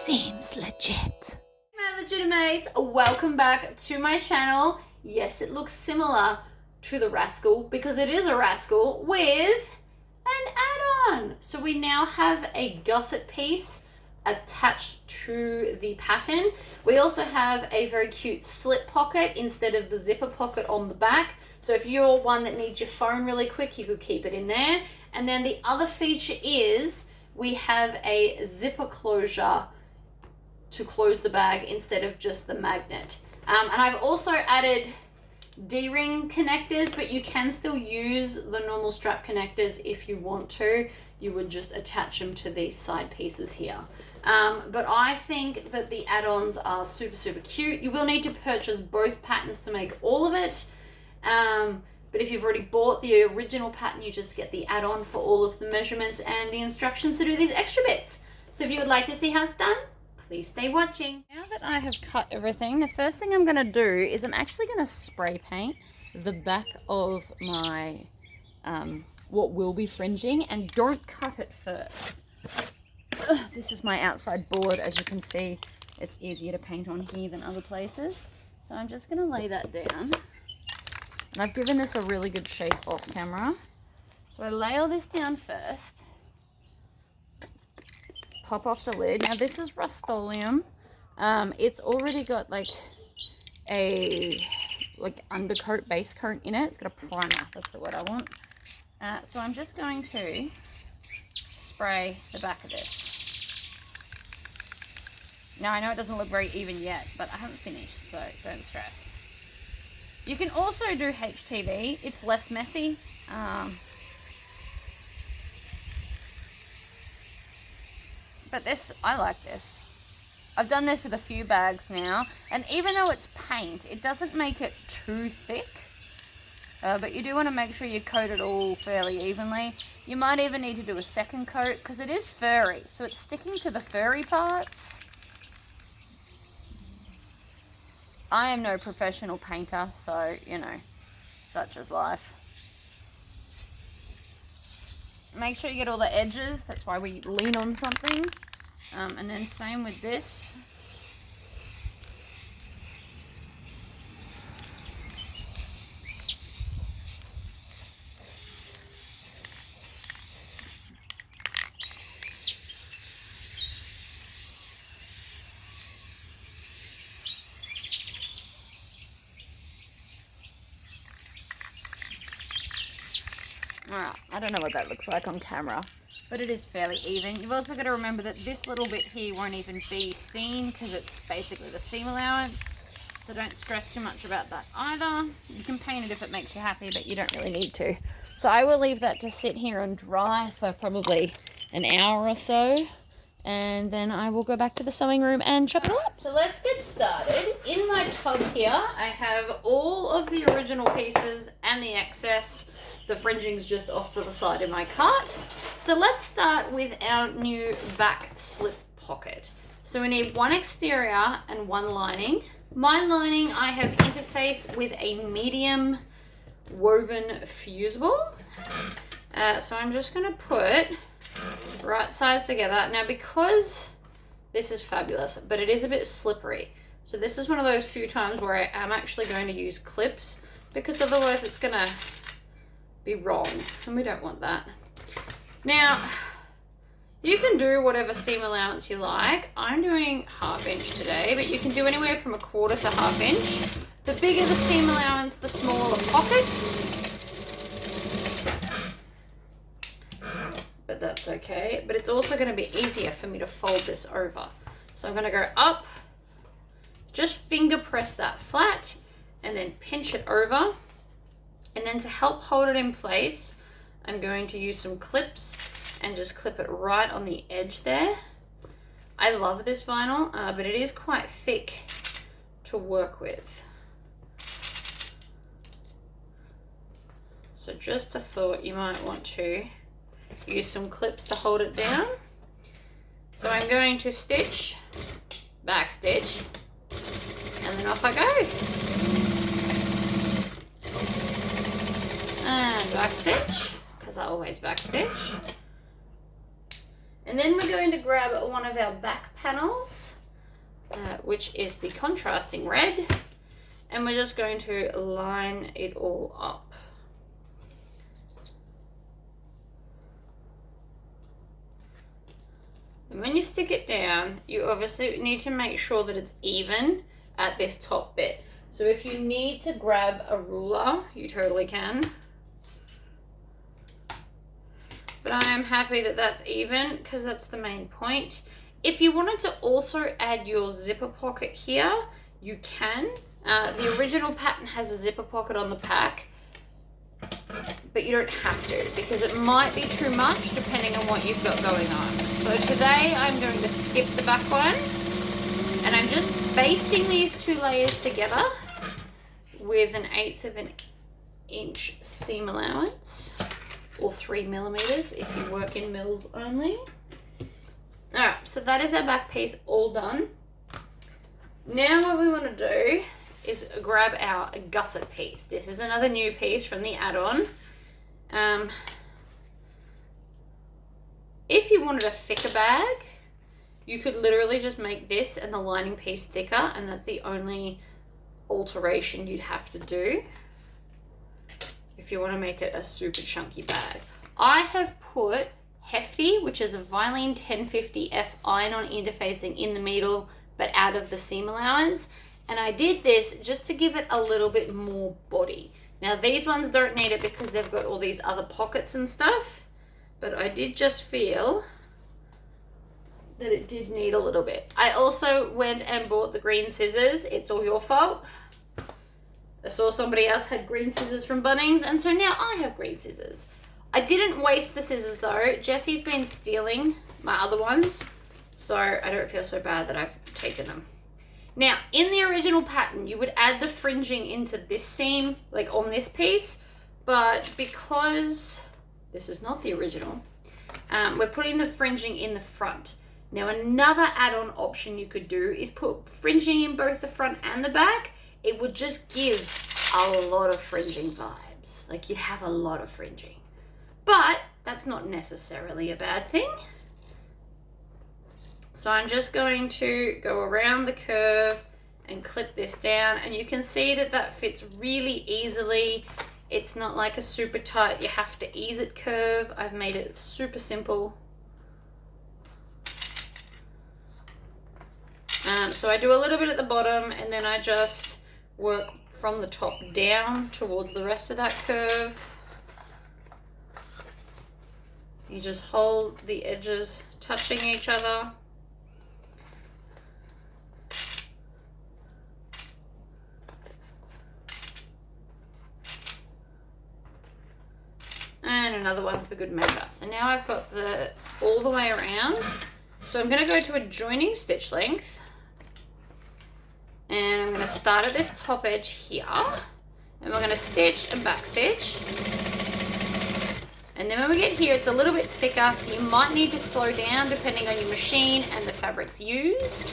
Seems legit. My legitimates, welcome back to my channel. Yes, it looks similar to the Rascal because it is a Rascal with an add-on. So we now have a gusset piece attached to the pattern. We also have a very cute slip pocket instead of the zipper pocket on the back. So if you're one that needs your phone really quick, you could keep it in there. And then the other feature is we have a zipper closure to close the bag instead of just the magnet. And I've also added D-ring connectors, but you can still use the normal strap connectors if you want to. You would just attach them to these side pieces here. But I think that the add-ons are super, super cute. You will need to purchase both patterns to make all of it. But if you've already bought the original pattern, you just get the add-on for all of the measurements and the instructions to do these extra bits. So if you would like to see how it's done, please stay watching. Now that I have cut everything, the first thing I'm going to do is I'm actually going to spray paint the back of my, what will be fringing, and don't cut it first. This is my outside board. As you can see, it's easier to paint on here than other places. So I'm just going to lay that down. And I've given this a really good shape off camera. So I lay all this down first. Pop off the lid. Now this is Rust-Oleum. It's already got like a undercoat, base coat in it. It's got a primer, that's the word I want. So I'm just going to spray the back of this. Now I know it doesn't look very even yet, but I haven't finished, so don't stress. You can also do HTV. It's less messy. But this, I like this. I've done this with a few bags now, and even though it's paint, it doesn't make it too thick. But you do want to make sure you coat it all fairly evenly. You might even need to do a second coat because it is furry, so it's sticking to the furry parts. I am no professional painter, so, you know, such is life. Make sure you get all the edges. That's why we lean on something. And then same with this. Alright, I don't know what that looks like on camera, but it is fairly even. You've also got to remember that this little bit here won't even be seen because it's basically the seam allowance, so don't stress too much about that either. You can paint it if it makes you happy, but you don't really need to. So I will leave that to sit here and dry for probably an hour or so, and then I will go back to the sewing room and chop it up. So let's get started. In my tub here, I have all of the original pieces and the excess. The fringing's just off to the side in my cart. So let's start with our new back slip pocket. So we need one exterior and one lining. My lining I have interfaced with a medium woven fusible. So I'm just going to put right sides together. Now because this is fabulous, but it is a bit slippery. So this is one of those few times where I am actually going to use clips because otherwise it's going to be wrong, and we don't want that. Now you can do whatever seam allowance you like. I'm doing 1/2 inch today, but you can do anywhere from 1/4 to 1/2 inch. The bigger the seam allowance, the smaller the pocket, but that's okay. But it's also going to be easier for me to fold this over. So I'm going to go up, just finger press that flat and then pinch it over. And then to help hold it in place, I'm going to use some clips and just clip it right on the edge there. I love this vinyl, but it is quite thick to work with. So just a thought, you might want to use some clips to hold it down. So I'm going to stitch, back stitch, and then off I go. And back stitch, because I always back stitch. And then we're going to grab one of our back panels, which is the contrasting red, and we're just going to line it all up. And when you stick it down, you obviously need to make sure that it's even at this top bit. So if you need to grab a ruler, you totally can. But I am happy that that's even because that's the main point. If you wanted to also add your zipper pocket here, you can. The original pattern has a zipper pocket on the pack, but you don't have to because it might be too much depending on what you've got going on. So today I'm going to skip the back one, and I'm just basting these two layers together with 1/8 of an inch seam allowance, or 3 millimeters if you work in mils only. Alright, so that is our back piece all done. Now what we want to do is grab our gusset piece. This is another new piece from the add-on. If you wanted a thicker bag, you could literally just make this and the lining piece thicker, and that's the only alteration you'd have to do if you want to make it a super chunky bag. I have put Hefty, which is a Vilene 1050F iron-on interfacing in the middle but out of the seam allowance, and I did this just to give it a little bit more body. Now these ones don't need it because they've got all these other pockets and stuff, but I did just feel that it did need a little bit. I also went and bought the green scissors. It's all your fault. I saw somebody else had green scissors from Bunnings, and so now I have green scissors. I didn't waste the scissors though. Jessie's been stealing my other ones, so I don't feel so bad that I've taken them. Now, in the original pattern, you would add the fringing into this seam, like on this piece, but because this is not the original, we're putting the fringing in the front. Now, another add-on option you could do is put fringing in both the front and the back. It would just give a lot of fringing vibes. Like, you'd have a lot of fringing. But that's not necessarily a bad thing. So I'm just going to go around the curve and clip this down, and you can see that that fits really easily. It's not like a super tight, you have to ease it curve. I've made it super simple. So I do a little bit at the bottom, and then I just work from the top down towards the rest of that curve. You just hold the edges touching each other. And another one for good measure. So now I've got the all the way around. So I'm going to go to a joining stitch length. And I'm going to start at this top edge here. And we're going to stitch and back stitch. And then when we get here, it's a little bit thicker, so you might need to slow down depending on your machine and the fabrics used.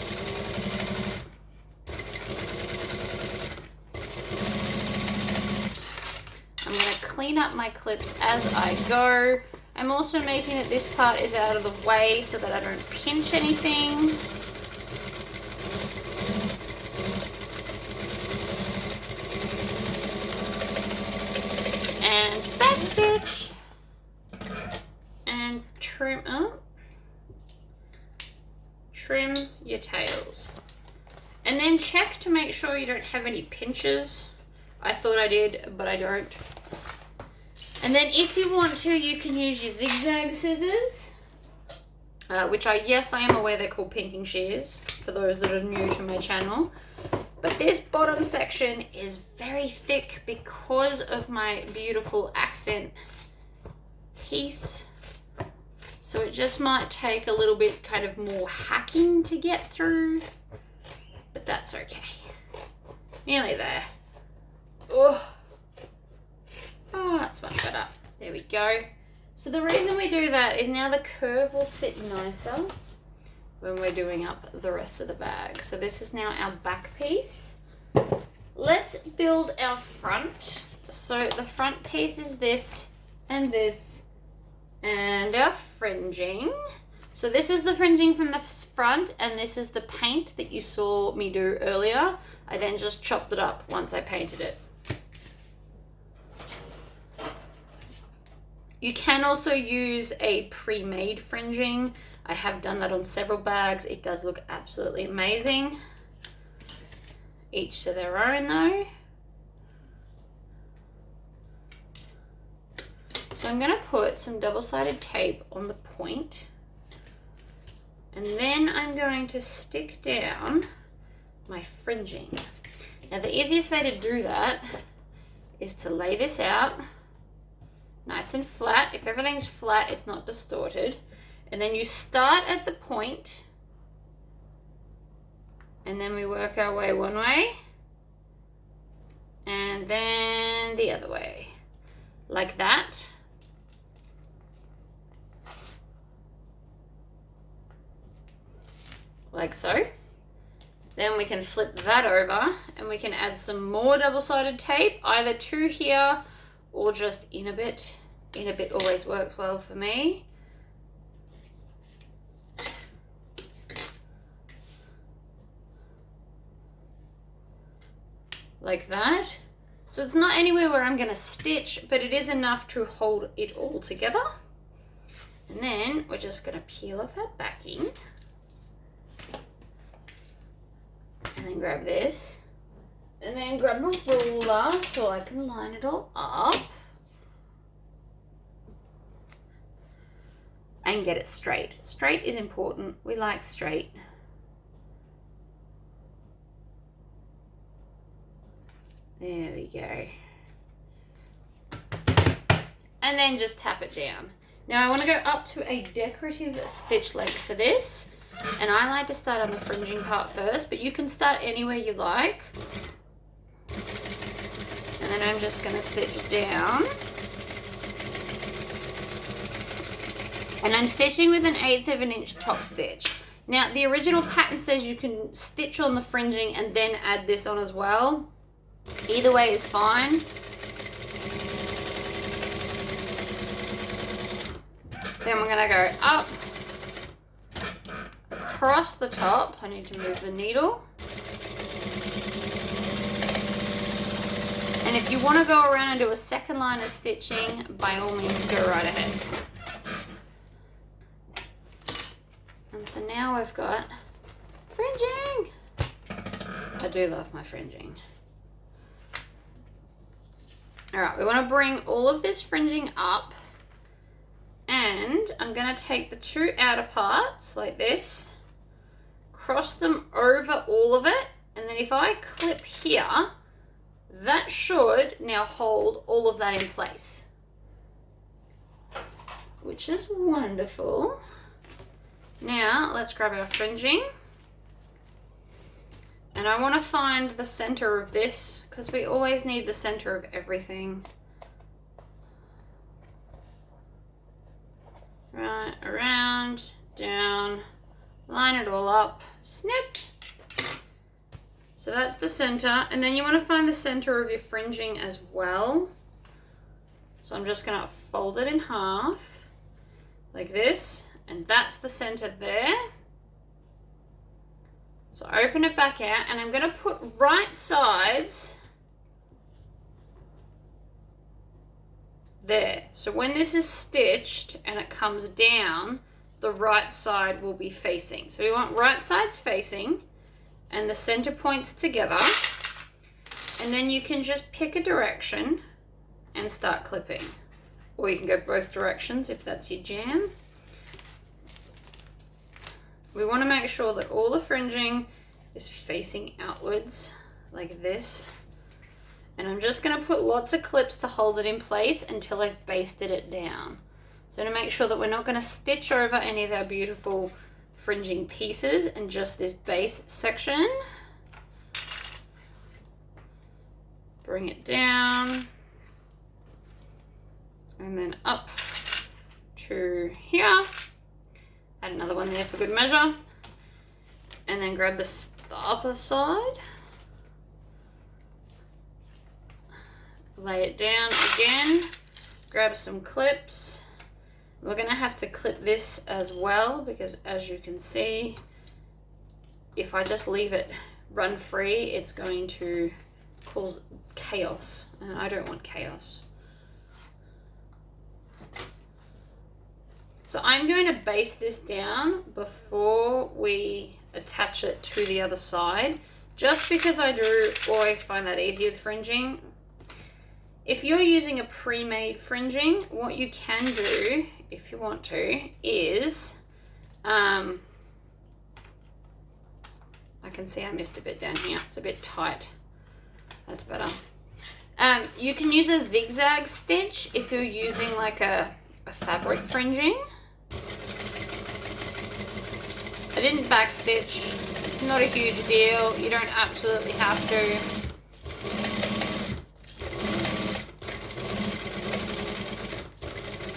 I'm going to clean up my clips as I go. I'm also making that this part is out of the way so that I don't pinch anything. And back stitch. And trim up. Trim your tails. And then check to make sure you don't have any pinches. I thought I did, but I don't. And then if you want to, you can use your zigzag scissors, which yes, I am aware they're called pinking shears for those that are new to my channel. But this bottom section is very thick because of my beautiful accent piece. So it just might take a little bit kind of more hacking to get through, but that's okay. Nearly there. Oh, that's much better. There we go. So the reason we do that is now the curve will sit nicer when we're doing up the rest of the bag. So this is now our back piece. Let's build our front. So the front piece is this and this and our fringing. So this is the fringing from the front, and this is the paint that you saw me do earlier. I then just chopped it up once I painted it. You can also use a pre-made fringing. I have done that on several bags. It does look absolutely amazing. Each to their own though. So I'm gonna put some double-sided tape on the point, and then I'm going to stick down my fringing. Now the easiest way to do that is to lay this out nice and flat. If everything's flat, it's not distorted. And then you start at the point, and then we work our way one way, and then the other way, like that. Like so. Then we can flip that over and we can add some more double-sided tape, either to here or just in a bit. In a bit always works well for me. Like that. So it's not anywhere where I'm going to stitch, but it is enough to hold it all together. And then we're just going to peel off our backing. And then grab this, and then grab my ruler so I can line it all up and get it straight. Straight is important. We like straight. There we go. And then just tap it down. Now I want to go up to a decorative stitch length for this. And I like to start on the fringing part first, but you can start anywhere you like. And then I'm just going to stitch down. And I'm stitching with 1/8 of an inch top stitch. Now, the original pattern says you can stitch on the fringing and then add this on as well. Either way is fine. Then we're going to go up. Across the top, I need to move the needle. And if you want to go around and do a second line of stitching, by all means go right ahead. And so now I've got fringing. I do love my fringing. Alright, we want to bring all of this fringing up, and I'm going to take the two outer parts like this, cross them over all of it, and then if I clip here, that should now hold all of that in place, which is wonderful. Now let's grab our fringing, and I want to find the center of this because we always need the center of everything. Right, around, down, line it all up, snip. So that's the center, and then you want to find the center of your fringing as well. So I'm just going to fold it in half like this, and that's the center there. So open it back out, and I'm going to put right sides there. So when this is stitched and it comes down, the right side will be facing. So we want right sides facing and the center points together. And then you can just pick a direction and start clipping. Or you can go both directions if that's your jam. We want to make sure that all the fringing is facing outwards like this. And I'm just going to put lots of clips to hold it in place until I've basted it down. So to make sure that we're not going to stitch over any of our beautiful fringing pieces and just this base section. Bring it down. And then up to here. Add another one there for good measure. And then grab the upper side. Lay it down again. Grab some clips. We're going to have to clip this as well because, as you can see, if I just leave it run free, it's going to cause chaos, and I don't want chaos. So I'm going to base this down before we attach it to the other side, just because I do always find that easy with fringing. If you're using a pre-made fringing, what you can do, if you want to, is, I can see I missed a bit down here. It's a bit tight. That's better. You can use a zigzag stitch if you're using like a fabric fringing. I didn't backstitch. It's not a huge deal. You don't absolutely have to.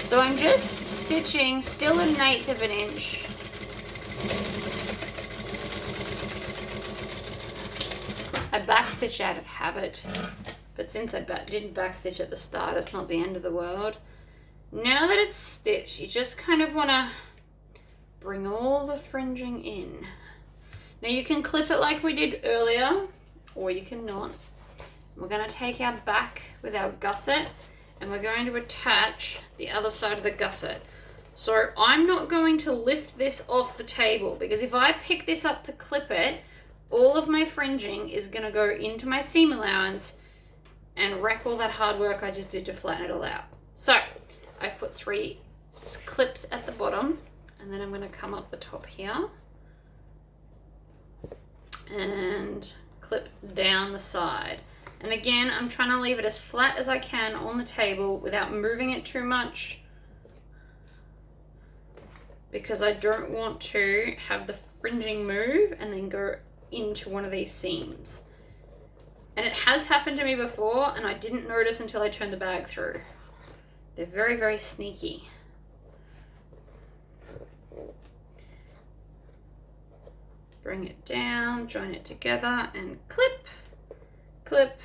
So I'm just stitching still 1/8 of an inch. I backstitch out of habit, but since I didn't backstitch at the start, it's not the end of the world. Now that it's stitched, you just kind of want to bring all the fringing in. Now you can clip it like we did earlier, or you can not. We're going to take our back with our gusset, and we're going to attach the other side of the gusset. So I'm not going to lift this off the table, because if I pick this up to clip it, all of my fringing is going to go into my seam allowance and wreck all that hard work I just did to flatten it all out. So I've put 3 clips at the bottom, and then I'm going to come up the top here and clip down the side. And again, I'm trying to leave it as flat as I can on the table without moving it too much, because I don't want to have the fringing move and then go into one of these seams. And it has happened to me before, and I didn't notice until I turned the bag through. They're very, very sneaky. Bring it down, join it together, and clip, clip.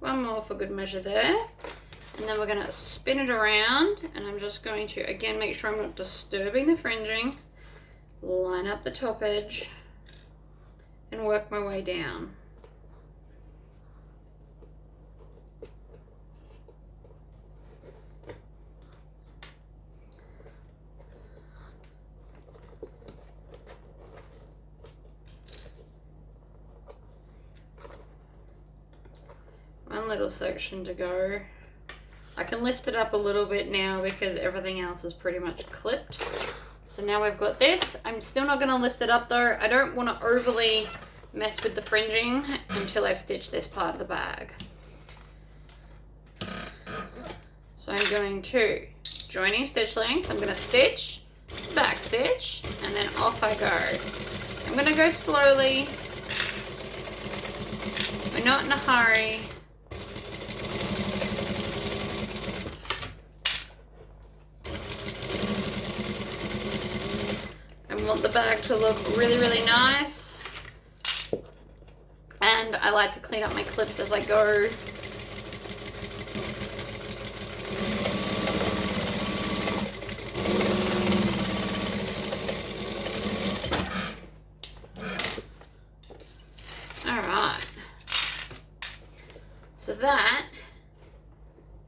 One more for good measure there. And then we're going to spin it around, and I'm just going to, again, make sure I'm not disturbing the fringing. Line up the top edge and work my way down. One little section to go. I can lift it up a little bit now because everything else is pretty much clipped. So now we've got this. I'm still not going to lift it up though. I don't want to overly mess with the fringing until I've stitched this part of the bag. So I'm going to, joining stitch length, I'm going to stitch, back stitch, and then off I go. I'm going to go slowly. We're not in a hurry. I want the bag to look really, really nice. And I like to clean up my clips as I go. Alright. So that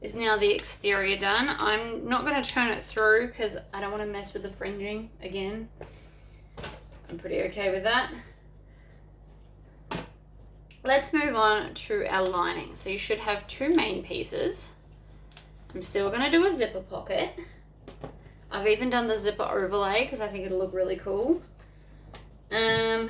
is now the exterior done. I'm not going to turn it through because I don't want to mess with the fringing again. I'm pretty okay with that. Let's move on to our lining. So you should have 2 main pieces. I'm still going to do a zipper pocket. I've even done the zipper overlay because I think it'll look really cool. But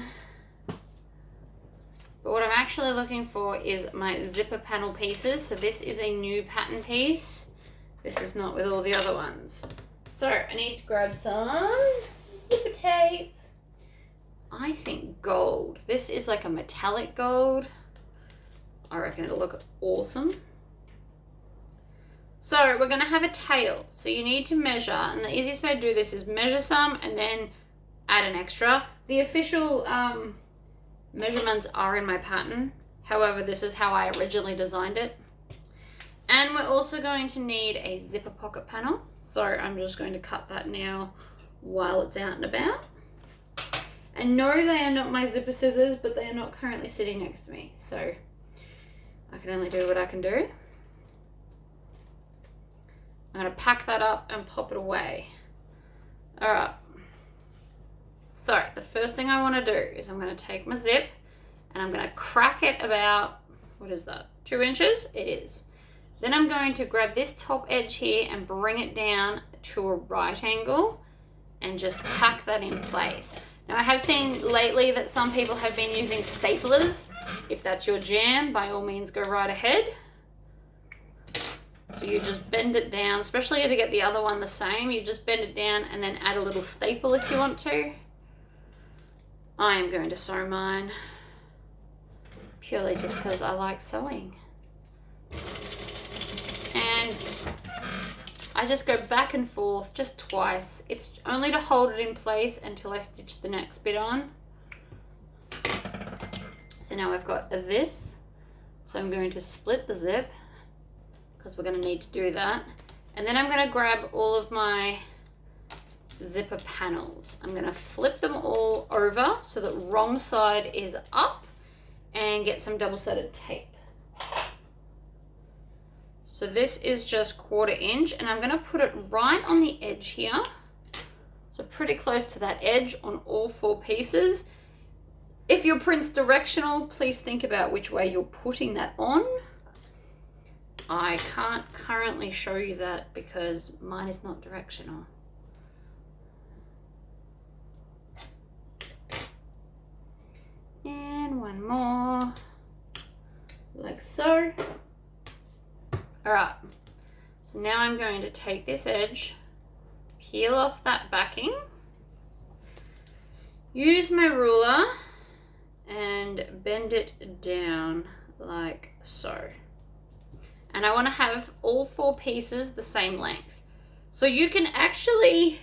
what I'm actually looking for is my zipper panel pieces. So this is a new pattern piece. This is not with all the other ones. So I need to grab some zipper tape. I think gold. This is like a metallic gold. I reckon it'll look awesome. So we're going to have a tail. So you need to measure, and the easiest way to do this is measure some and then add an extra. The official measurements are in my pattern. However, this is how I originally designed it. And we're also going to need a zipper pocket panel. So I'm just going to cut that now while it's out and about. And no, they are not my zipper scissors, but they are not currently sitting next to me. So I can only do what I can do. I'm going to pack that up and pop it away. All right. So the first thing I want to do is I'm going to take my zip and I'm going to crack it about, what is that, 2 inches? It is. Then I'm going to grab this top edge here and bring it down to a right angle and just tack that in place. Now I have seen lately that some people have been using staplers. If that's your jam, by all means go right ahead. So you just bend it down, especially to get the other one the same. You just bend it down and then add a little staple if you want to. I am going to sew mine purely just because I like sewing. And I just go back and forth just twice. It's only to hold it in place until I stitch the next bit on. So now I've got this. So I'm going to split the zip because we're going to need to do that. And then I'm going to grab all of my zipper panels. I'm going to flip them all over so that wrong side is up and get some double-sided tape. So this is just 1/4 inch and I'm going to put it right on the edge here. So pretty close to that edge on all 4 pieces. If your print's directional, please think about which way you're putting that on. I can't currently show you that because mine is not directional. And one more, like so. All right, so now I'm going to take this edge, peel off that backing, use my ruler and bend it down like so. And I want to have all 4 pieces the same length. So you can actually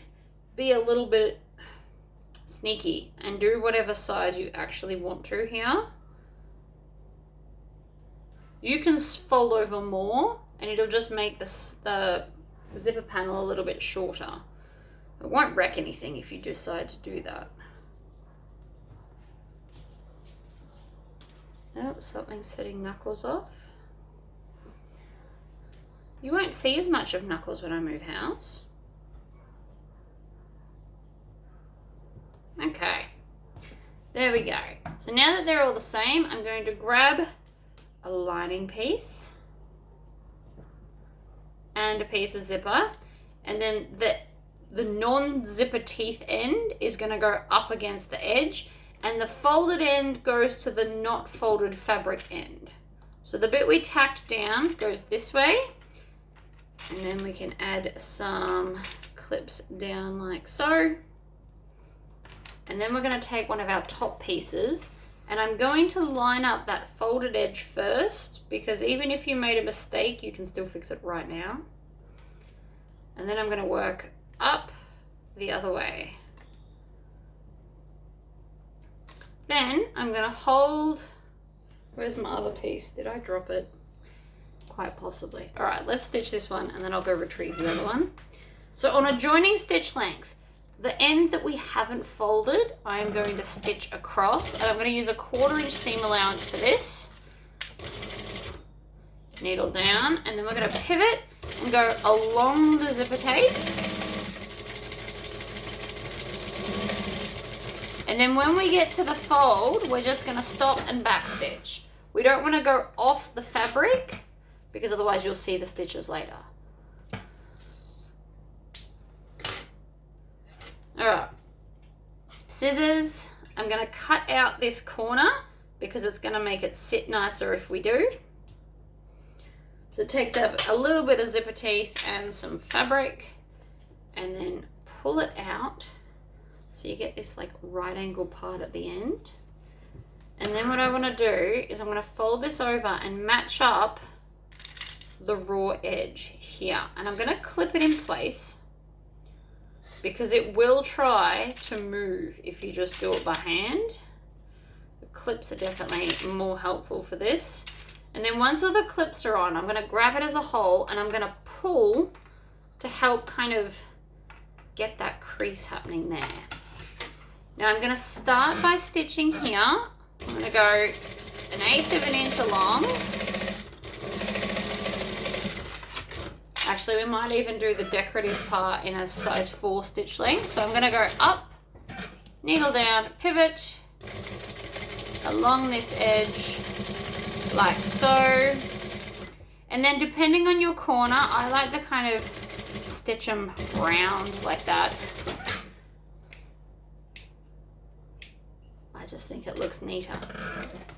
be a little bit sneaky and do whatever size you actually want to here. You can fold over more and it'll just make the zipper panel a little bit shorter. It won't wreck anything if you decide to do that. Oh, something's setting Knuckles off. You won't see as much of Knuckles when I move house. Okay, there we go. So now that they're all the same, I'm going to grab a lining piece and a piece of zipper, and then the non-zipper teeth end is going to go up against the edge, and the folded end goes to the not folded fabric end. So the bit we tacked down goes this way, and then we can add some clips down like so. And then we're going to take one of our top pieces and I'm going to line up that folded edge first, because even if you made a mistake, you can still fix it right now. And then I'm going to work up the other way. Then I'm going to hold, where's my other piece? Did I drop it? Quite possibly. All right, let's stitch this one and then I'll go retrieve the other one. So on a joining stitch length, the end that we haven't folded, I'm going to stitch across, and I'm going to use a 1/4 inch seam allowance for this. Needle down, and then we're going to pivot and go along the zipper tape. And then when we get to the fold, we're just going to stop and back stitch. We don't want to go off the fabric because otherwise you'll see the stitches later. All right, scissors, I'm going to cut out this corner because it's going to make it sit nicer if we do. So it takes up a little bit of zipper teeth and some fabric, and then pull it out so you get this like right angle part at the end. And then what I want to do is I'm going to fold this over and match up the raw edge here, and I'm going to clip it in place because it will try to move if you just do it by hand. The clips are definitely more helpful for this. And then once all the clips are on, I'm going to grab it as a whole and I'm going to pull to help kind of get that crease happening there. Now I'm going to start by stitching here. I'm going to go 1/8 of an inch along. Actually, we might even do the decorative part in a size 4 stitch length. So I'm going to go up, needle down, pivot along this edge like so. And then depending on your corner, I like to kind of stitch them round like that. I just think it looks neater.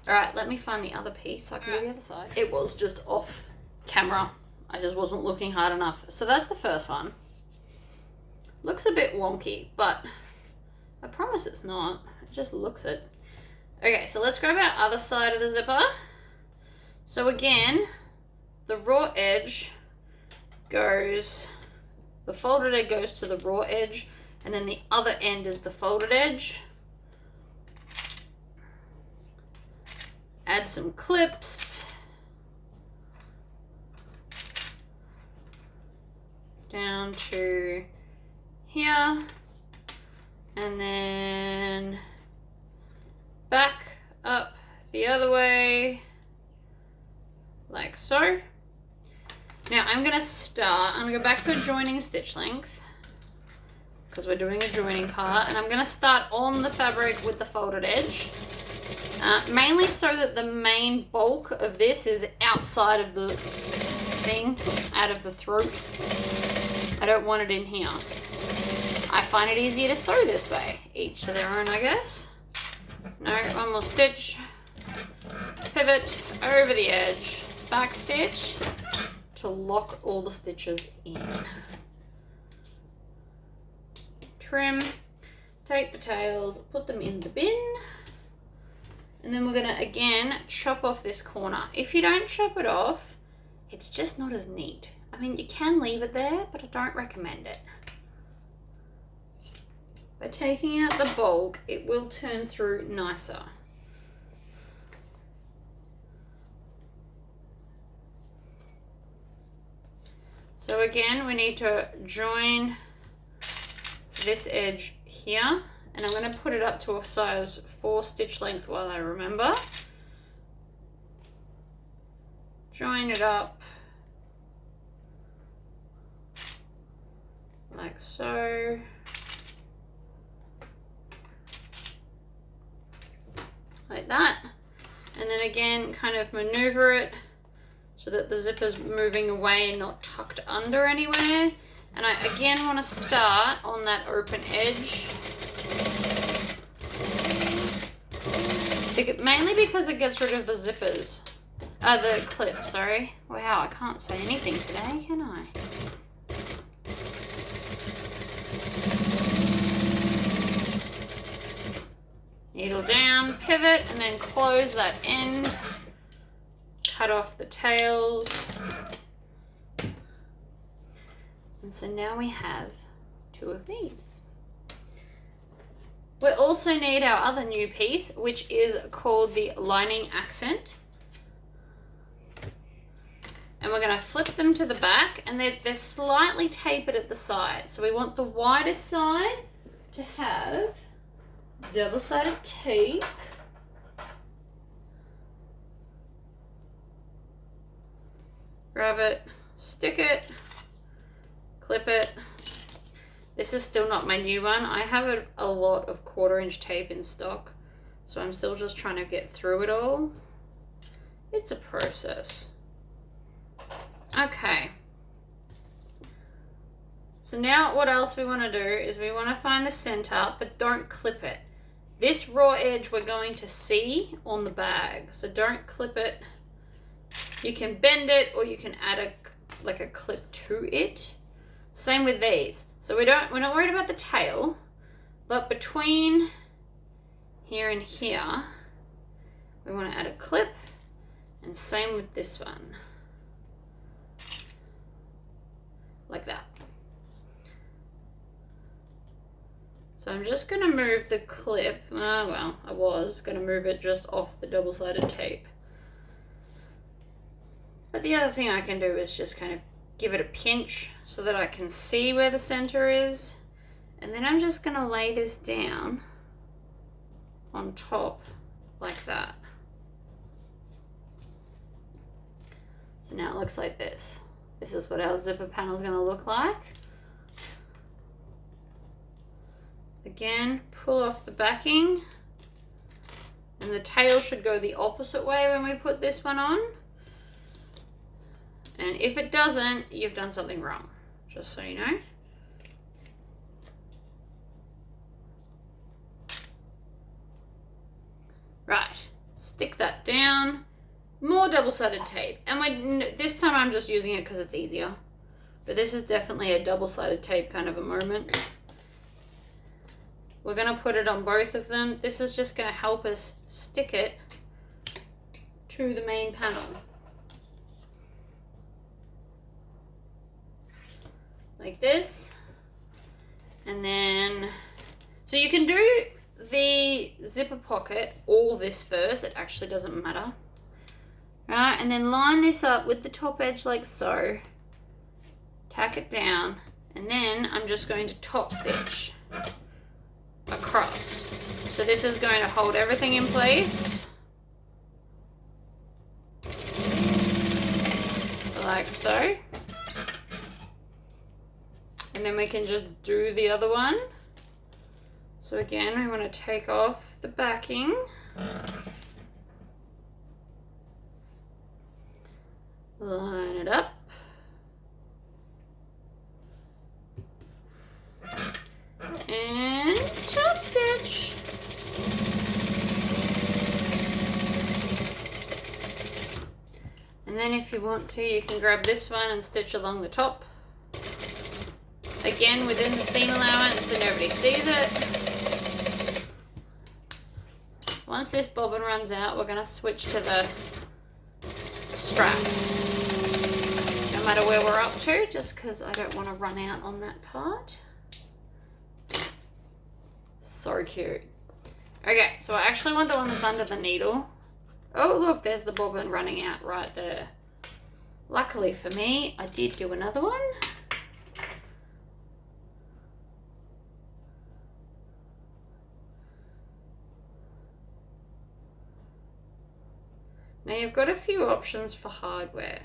All right, let me find the other piece so I can do the other side. It was just off camera. I just wasn't looking hard enough. So that's the first one. Looks a bit wonky, but I promise it's not. It just looks it. Okay, so let's grab our other side of the zipper. So again, the raw edge goes, the folded edge goes to the raw edge, and then the other end is the folded edge. Add some clips. Down to here. And then back up the other way. Like so. Now I'm going to go back to a joining stitch length because we're doing a joining part, and I'm going to start on the fabric with the folded edge, mainly so that the main bulk of this is outside of the thing, out of the throat. I don't want it in here. I find it easier to sew this way. Each to their own, I guess. No, one more stitch, pivot over the edge, back stitch to lock all the stitches in. Trim, take the tails, put them in the bin, and then we're going to again chop off this corner. If you don't chop it off, it's just not as neat. I mean, you can leave it there, but I don't recommend it. By taking out the bulk, it will turn through nicer. So again, we need to join this edge here, and I'm going to put it up to a size 4 stitch length while I remember. Join it up like so. Like that. And then again, kind of maneuver it so that the zipper's moving away and not tucked under anywhere. And I again want to start on that open edge. Mainly because it gets rid of the zippers. The clip, sorry. Wow, I can't say anything today, can I? Needle down, pivot, and then close that end. Cut off the tails. And so now we have 2 of these. We also need our other new piece, which is called the lining accent. And we're going to flip them to the back, and they're slightly tapered at the side. So we want the widest side to have double-sided tape. Grab it, stick it, clip it. This is still not my new one. I have a lot of 1/4 inch tape in stock, so I'm still just trying to get through it all. It's a process. Okay. So now what else we want to do is we want to find the center, but don't clip it. This raw edge we're going to see on the bag, so don't clip it. You can bend it, or you can add a clip to it. Same with these. So we're not worried about the tail, but between here and here, we want to add a clip, and same with this one. Like that. So I'm just going to move the clip. Well, I was going to move it just off the double-sided tape. But the other thing I can do is just kind of give it a pinch so that I can see where the center is. And then I'm just gonna lay this down on top like that. So now it looks like this. This is what our zipper panel is gonna look like. Again, pull off the backing. And the tail should go the opposite way when we put this one on. And if it doesn't, you've done something wrong, just so you know. Right, stick that down. More double-sided tape. And this time I'm just using it because it's easier. But this is definitely a double-sided tape kind of a moment. We're going to put it on both of them. This is just going to help us stick it to the main panel. Like this. And then, so you can do the zipper pocket or this first. It actually doesn't matter. Right, and then line this up with the top edge like so. Tack it down. And then I'm just going to top stitch across. So this is going to hold everything in place. Like so. And then we can just do the other one. So again, we want to take off the backing. Line it up. And top stitch. And then if you want to, you can grab this one and stitch along the top. Again, within the seam allowance so nobody sees it. Once this bobbin runs out, we're going to switch to the strap. No matter where we're up to, just because I don't want to run out on that part. So cute. Okay, so I actually want the one that's under the needle. Oh, look, there's the bobbin running out right there. Luckily for me, I did do another one. Now you've got a few options for hardware.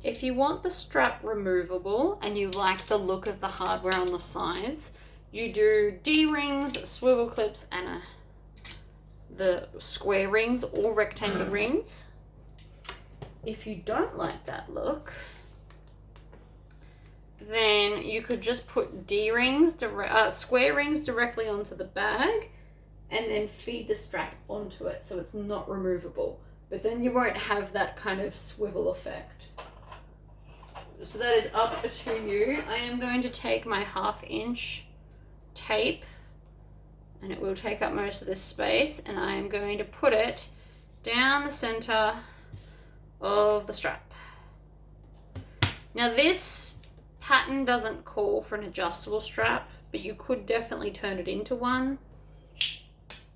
If you want the strap removable and you like the look of the hardware on the sides, you do D-rings, swivel clips, and the square rings or rectangle rings. If you don't like that look, then you could just put D-rings, square rings directly onto the bag and then feed the strap onto it so it's not removable. But then you won't have that kind of swivel effect. So that is up to you. I am going to take my 1/2 inch tape, and it will take up most of this space, and I am going to put it down the center of the strap. Now this pattern doesn't call for an adjustable strap, but you could definitely turn it into one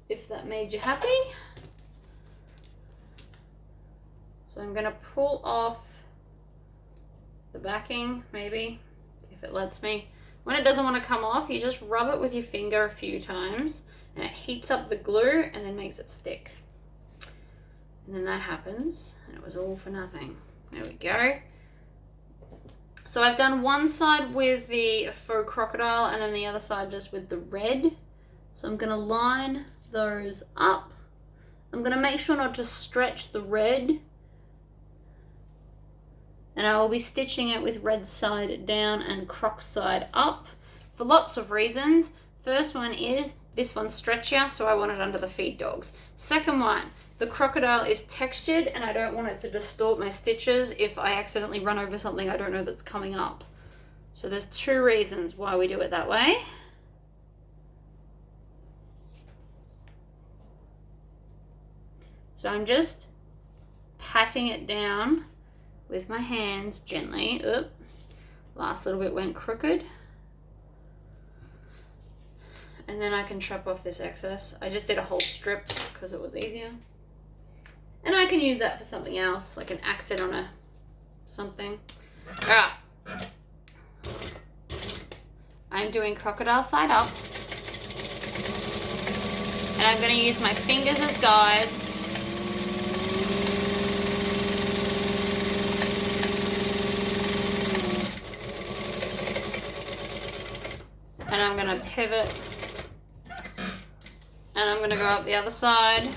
if that made you happy. So I'm going to pull off the backing, maybe, if it lets me. When it doesn't want to come off, you just rub it with your finger a few times, and it heats up the glue and then makes it stick. And then that happens, and it was all for nothing. There we go. So I've done one side with the faux crocodile and then the other side just with the red. So I'm going to line those up. I'm going to make sure not to stretch the red. And I will be stitching it with red side down and croc side up for lots of reasons. First one is this one's stretchier, so I want it under the feed dogs. Second one, the crocodile is textured and I don't want it to distort my stitches if I accidentally run over something I don't know that's coming up. So there's 2 reasons why we do it that way. So I'm just patting it down with my hands gently. Oop. Last little bit went crooked. And then I can chop off this excess. I just did a whole strip because it was easier. And I can use that for something else, like an accent on something. Alright. I'm doing crocodile side up. And I'm going to use my fingers as guides. And I'm going to pivot. And I'm going to go up the other side.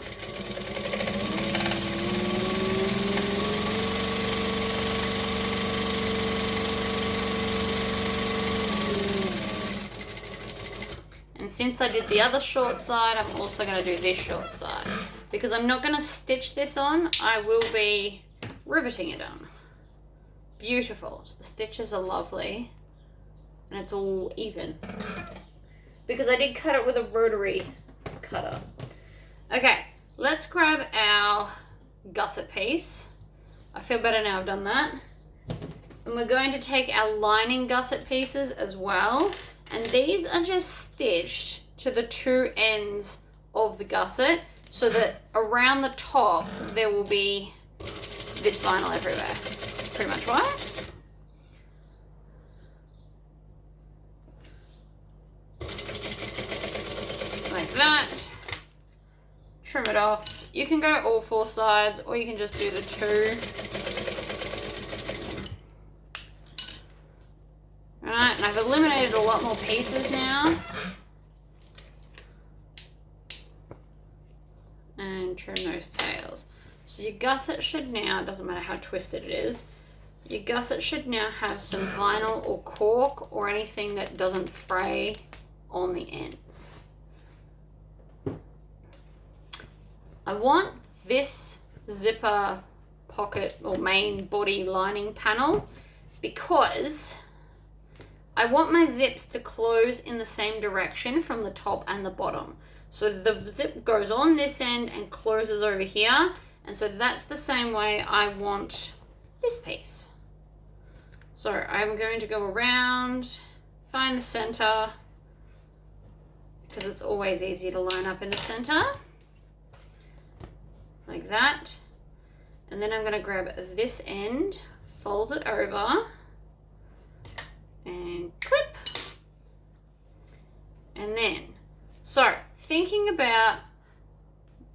And since I did the other short side, I'm also going to do this short side. Because I'm not going to stitch this on, I will be riveting it on. Beautiful. The stitches are lovely. And it's all even. Because I did cut it with a rotary cutter. Okay, let's grab our gusset piece. I feel better now I've done that. And we're going to take our lining gusset pieces as well. And these are just stitched to the two ends of the gusset so that around the top there will be this vinyl everywhere. That's pretty much why. Like that. Trim it off. You can go all four sides or you can just do the two. Alright, and I've eliminated a lot more pieces now. And trim those tails. So your gusset should now, it doesn't matter how twisted it is, your gusset should now have some vinyl or cork or anything that doesn't fray on the ends. I want this zipper pocket or main body lining panel because I want my zips to close in the same direction from the top and the bottom. So the zip goes on this end and closes over here. And so that's the same way I want this piece. So I'm going to go around, find the center, because it's always easier to line up in the center. Like that. And then I'm going to grab this end, fold it over, and clip. And then, so thinking about,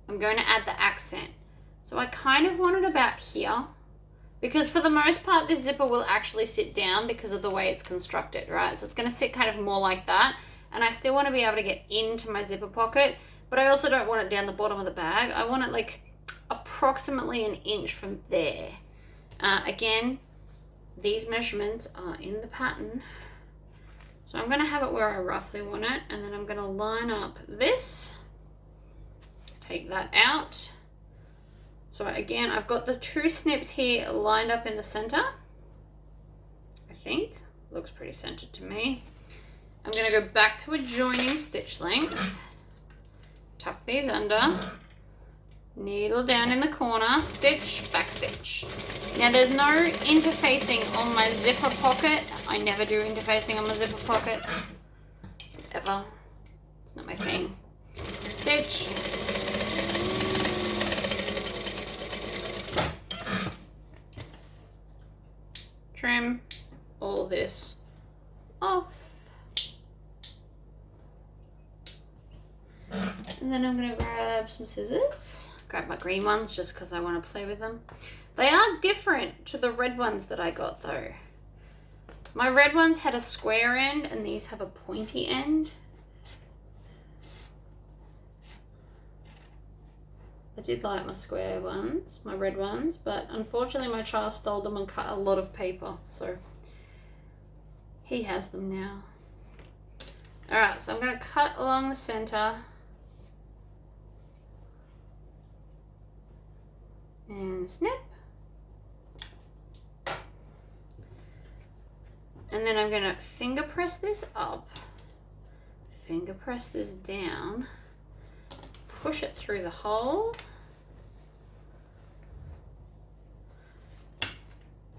I'm going to add the accent. So I kind of want it about here because for the most part this zipper will actually sit down because of the way it's constructed, right? So it's going to sit kind of more like that, and I still want to be able to get into my zipper pocket, but I also don't want it down the bottom of the bag. I want it like approximately an inch from there. Again, these measurements are in the pattern. So I'm going to have it where I roughly want it, and then I'm going to line up this, take that out. So again, I've got the two snips here lined up in the center. I think looks pretty centered to me. I'm going to go back to a joining stitch length, tuck these under, needle down in the corner, stitch, back stitch. Now there's no interfacing on my zipper pocket. I never do interfacing on my zipper pocket, ever. It's not my thing. Stitch. Trim all this off. And then I'm going to grab some scissors. Grab my green ones just because I want to play with them. They are different to the red ones that I got though. My red ones had a square end and these have a pointy end. I did like my square ones, my red ones, but unfortunately my child stole them and cut a lot of paper, so he has them now. Alright, so I'm going to cut along the center. And snip. And then I'm going to finger press this up, finger press this down, push it through the hole.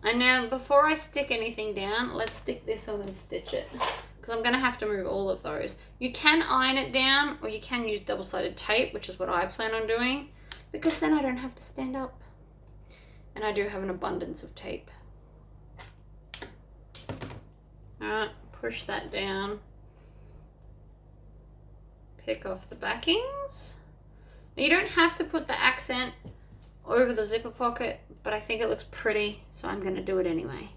And now before I stick anything down, let's stick this on and stitch it, because I'm going to have to move all of those. You can iron it down or you can use double-sided tape, which is what I plan on doing, because then I don't have to stand up. And I do have an abundance of tape. Alright, push that down. Pick off the backings. Now, you don't have to put the accent over the zipper pocket, but I think it looks pretty, so I'm going to do it anyway.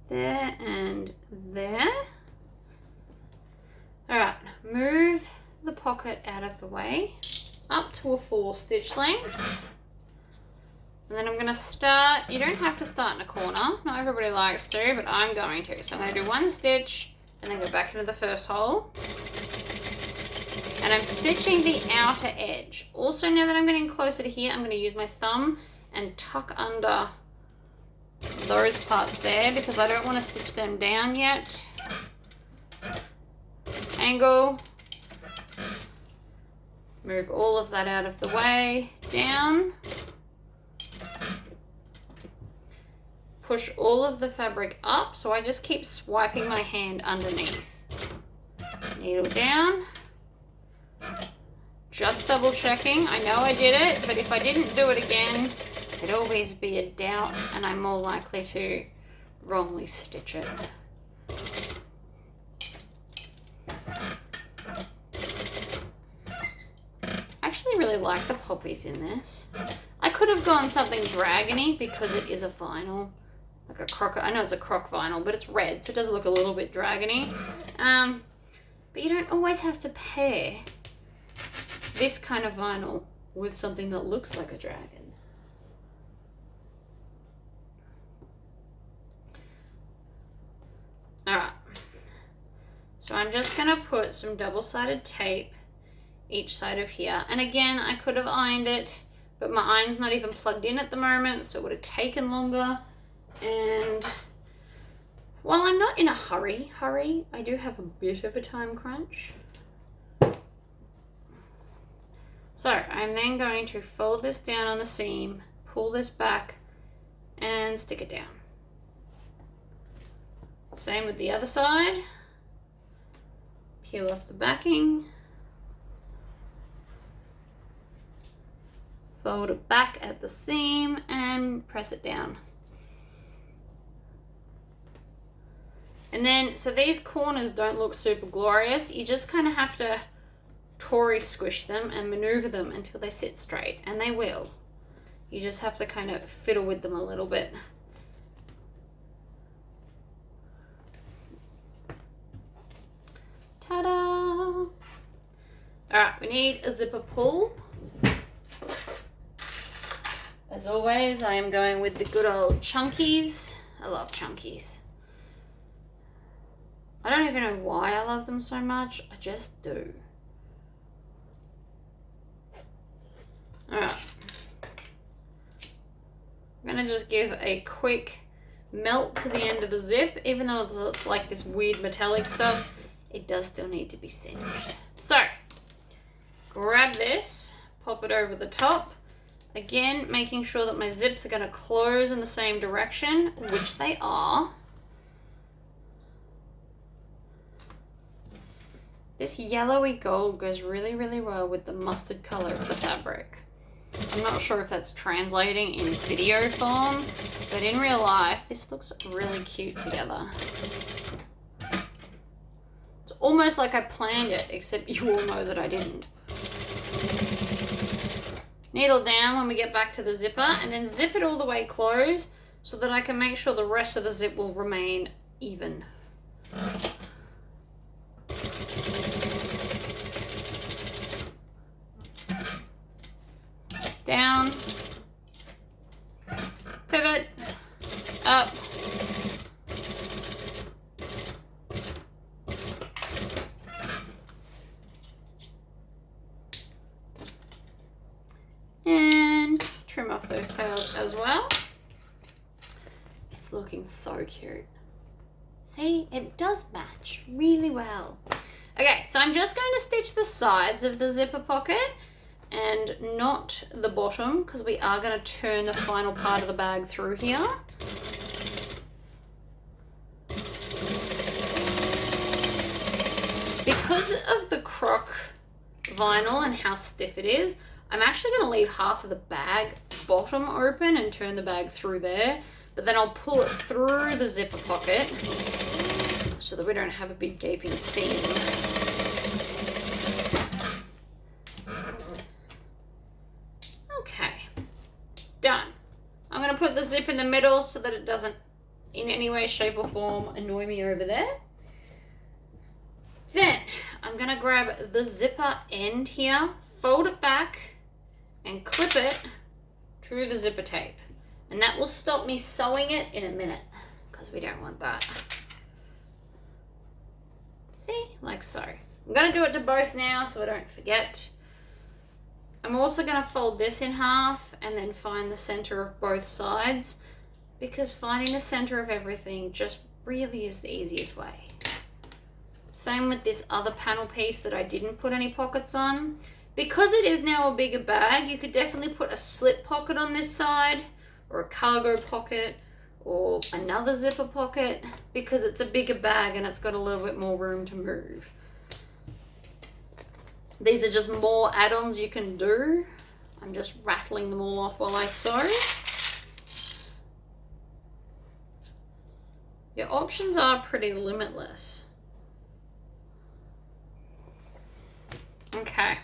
There and there. Alright, move the pocket out of the way up to a 4-stitch length. And then I'm going to start, you don't have to start in a corner, not everybody likes to, but I'm going to. So I'm going to do 1 stitch and then go back into the first hole. And I'm stitching the outer edge. Also, now that I'm getting closer to here, I'm going to use my thumb and tuck under those parts there because I don't want to stitch them down yet. Angle. Move all of that out of the way. Down. Push all of the fabric up, so I just keep swiping my hand underneath. Needle down. Just double checking. I know I did it, but if I didn't do it again, there'd always be a doubt and I'm more likely to wrongly stitch it. I actually really like the poppies in this. I could have gone something dragony because it is a vinyl. Like a croc, I know it's a croc vinyl, but it's red, so it does look a little bit dragony. But you don't always have to pair this kind of vinyl with something that looks like a dragon. Alright, so I'm just going to put some double-sided tape each side of here. And again, I could have ironed it, but my iron's not even plugged in at the moment, so it would have taken longer. And while I'm not in a hurry, I do have a bit of a time crunch. So I'm then going to fold this down on the seam, pull this back, and stick it down. Same with the other side. Peel off the backing. Fold it back at the seam and press it down. And then, so these corners don't look super glorious. You just kind of have to Tory squish them and maneuver them until they sit straight, and they will. You just have to kind of fiddle with them a little bit. Ta-da! Alright, we need a zipper pull. As always, I am going with the good old chunkies. I love chunkies. I don't even know why I love them so much. I just do. Alright. I'm going to just give a quick melt to the end of the zip. Even though it's like this weird metallic stuff, it does still need to be singed. So, grab this, pop it over the top. Again, making sure that my zips are going to close in the same direction, which they are. This yellowy gold goes really, really well with the mustard color of the fabric. I'm not sure if that's translating in video form, but in real life, this looks really cute together. It's almost like I planned it, except you all know that I didn't. Needle down when we get back to the zipper, and then zip it all the way closed so that I can make sure the rest of the zip will remain even. Down, pivot, up, and trim off those tails as well. It's looking so cute. See, it does match really well. Okay, so I'm just going to stitch the sides of the zipper pocket and not the bottom, because we are going to turn the final part of the bag through here. Because of the croc vinyl and how stiff it is, I'm actually going to leave half of the bag bottom open and turn the bag through there, but then I'll pull it through the zipper pocket so that we don't have a big gaping seam. Okay, done. I'm going to put the zip in the middle so that it doesn't in any way, shape or form annoy me over there. Then I'm going to grab the zipper end here, fold it back and clip it through the zipper tape. And that will stop me sewing it in a minute because we don't want that. See, like so. I'm going to do it to both now so I don't forget. I'm also going to fold this in half and then find the center of both sides, because finding the center of everything just really is the easiest way. Same with this other panel piece that I didn't put any pockets on. Because it is now a bigger bag, you could definitely put a slip pocket on this side, or a cargo pocket, or another zipper pocket, because it's a bigger bag and it's got a little bit more room to move. These are just more add-ons you can do. I'm just rattling them all off while I sew. Your options are pretty limitless. Okay.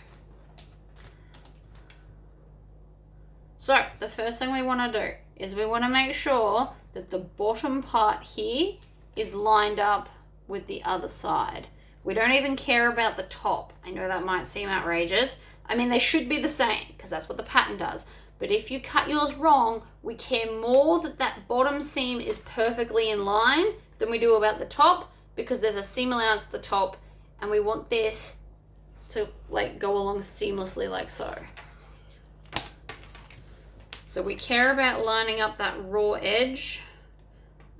So the first thing we want to do is we want to make sure that the bottom part here is lined up with the other side. We don't even care about the top. I know that might seem outrageous. I mean, they should be the same because that's what the pattern does. But if you cut yours wrong, we care more that that bottom seam is perfectly in line than we do about the top, because there's a seam allowance at the top and we want this to like go along seamlessly like so. So we care about lining up that raw edge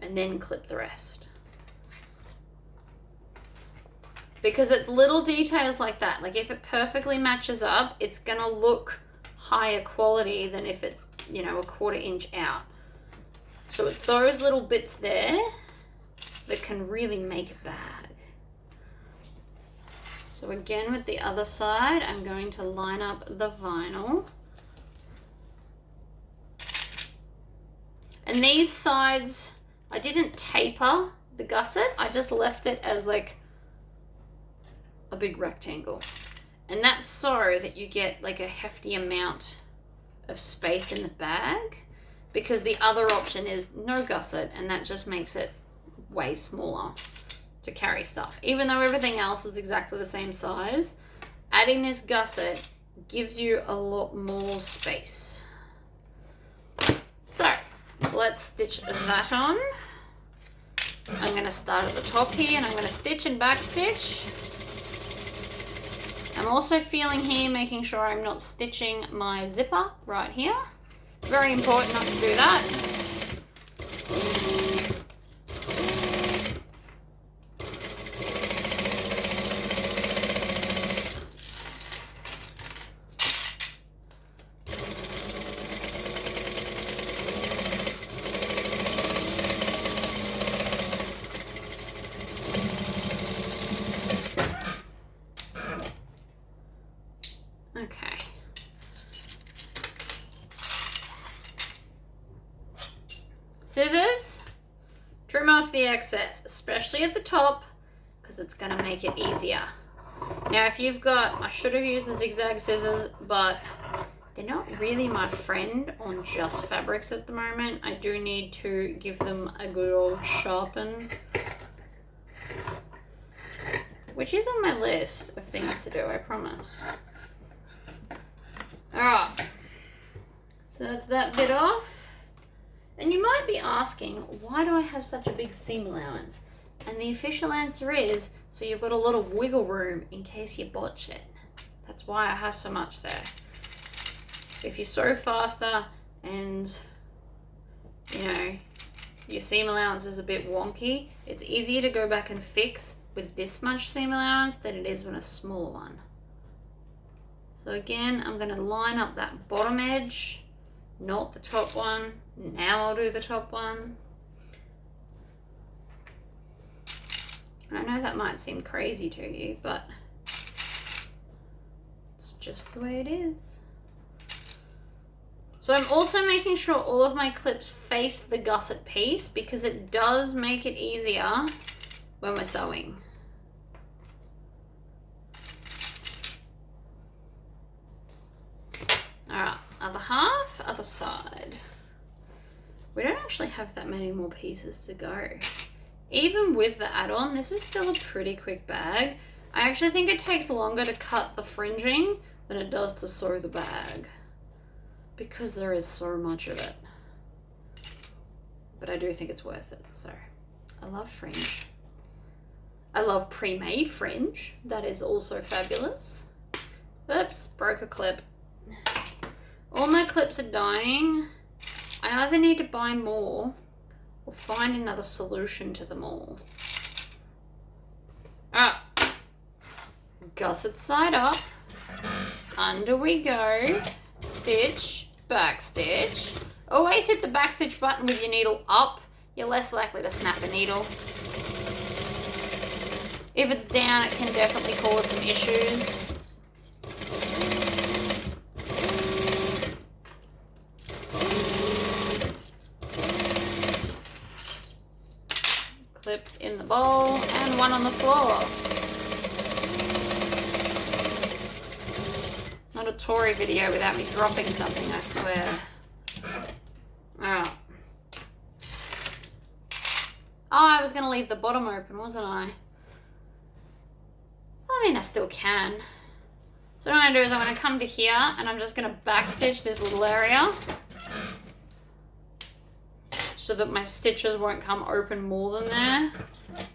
and then clip the rest. Because it's little details like that. Like if it perfectly matches up, it's gonna look higher quality than if it's, you know, a 1/4 inch out. So it's those little bits there that can really make a bag. So again, with the other side, I'm going to line up the vinyl. And these sides, I didn't taper the gusset. I just left it as like a big rectangle. And that's so that you get like a hefty amount of space in the bag, because the other option is no gusset, and that just makes it way smaller to carry stuff. Even though everything else is exactly the same size, adding this gusset gives you a lot more space. So let's stitch that on. I'm going to start at the top here and I'm going to stitch and back stitch. I'm also feeling here, making sure I'm not stitching my zipper right here. Very important not to do that. Okay. Scissors, trim off the excess, especially at the top, because it's going to make it easier. Now if you've got, I should have used the zigzag scissors, but they're not really my friend on just fabrics at the moment. I do need to give them a good old sharpen, which is on my list of things to do, I promise. Alright, so that's that bit off. And you might be asking, why do I have such a big seam allowance? And the official answer is, so you've got a lot of wiggle room in case you botch it. That's why I have so much there. If you sew faster and, you know, your seam allowance is a bit wonky, it's easier to go back and fix with this much seam allowance than it is with a smaller one. So again, I'm going to line up that bottom edge, not the top one. Now I'll do the top one. I know that might seem crazy to you, but it's just the way it is. So I'm also making sure all of my clips face the gusset piece because it does make it easier when we're sewing. Alright, other half, other side. We don't actually have that many more pieces to go. Even with the add-on, this is still a pretty quick bag. I actually think it takes longer to cut the fringing than it does to sew the bag, because there is so much of it. But I do think it's worth it, so I love fringe. I love pre-made fringe. That is also fabulous. Oops, broke a clip. All my clips are dying. I either need to buy more or find another solution to them all. Alright. Gusset side up. Under we go. Stitch, back stitch. Always hit the back stitch button with your needle up. You're less likely to snap a needle. If it's down, it can definitely cause some issues. Clips in the bowl and one on the floor. It's not a Tory video without me dropping something, I swear. Alright. Oh, I was going to leave the bottom open, wasn't I? I mean, I still can. So what I'm going to do is I'm going to come to here and I'm just going to backstitch this little area so that my stitches won't come open more than there.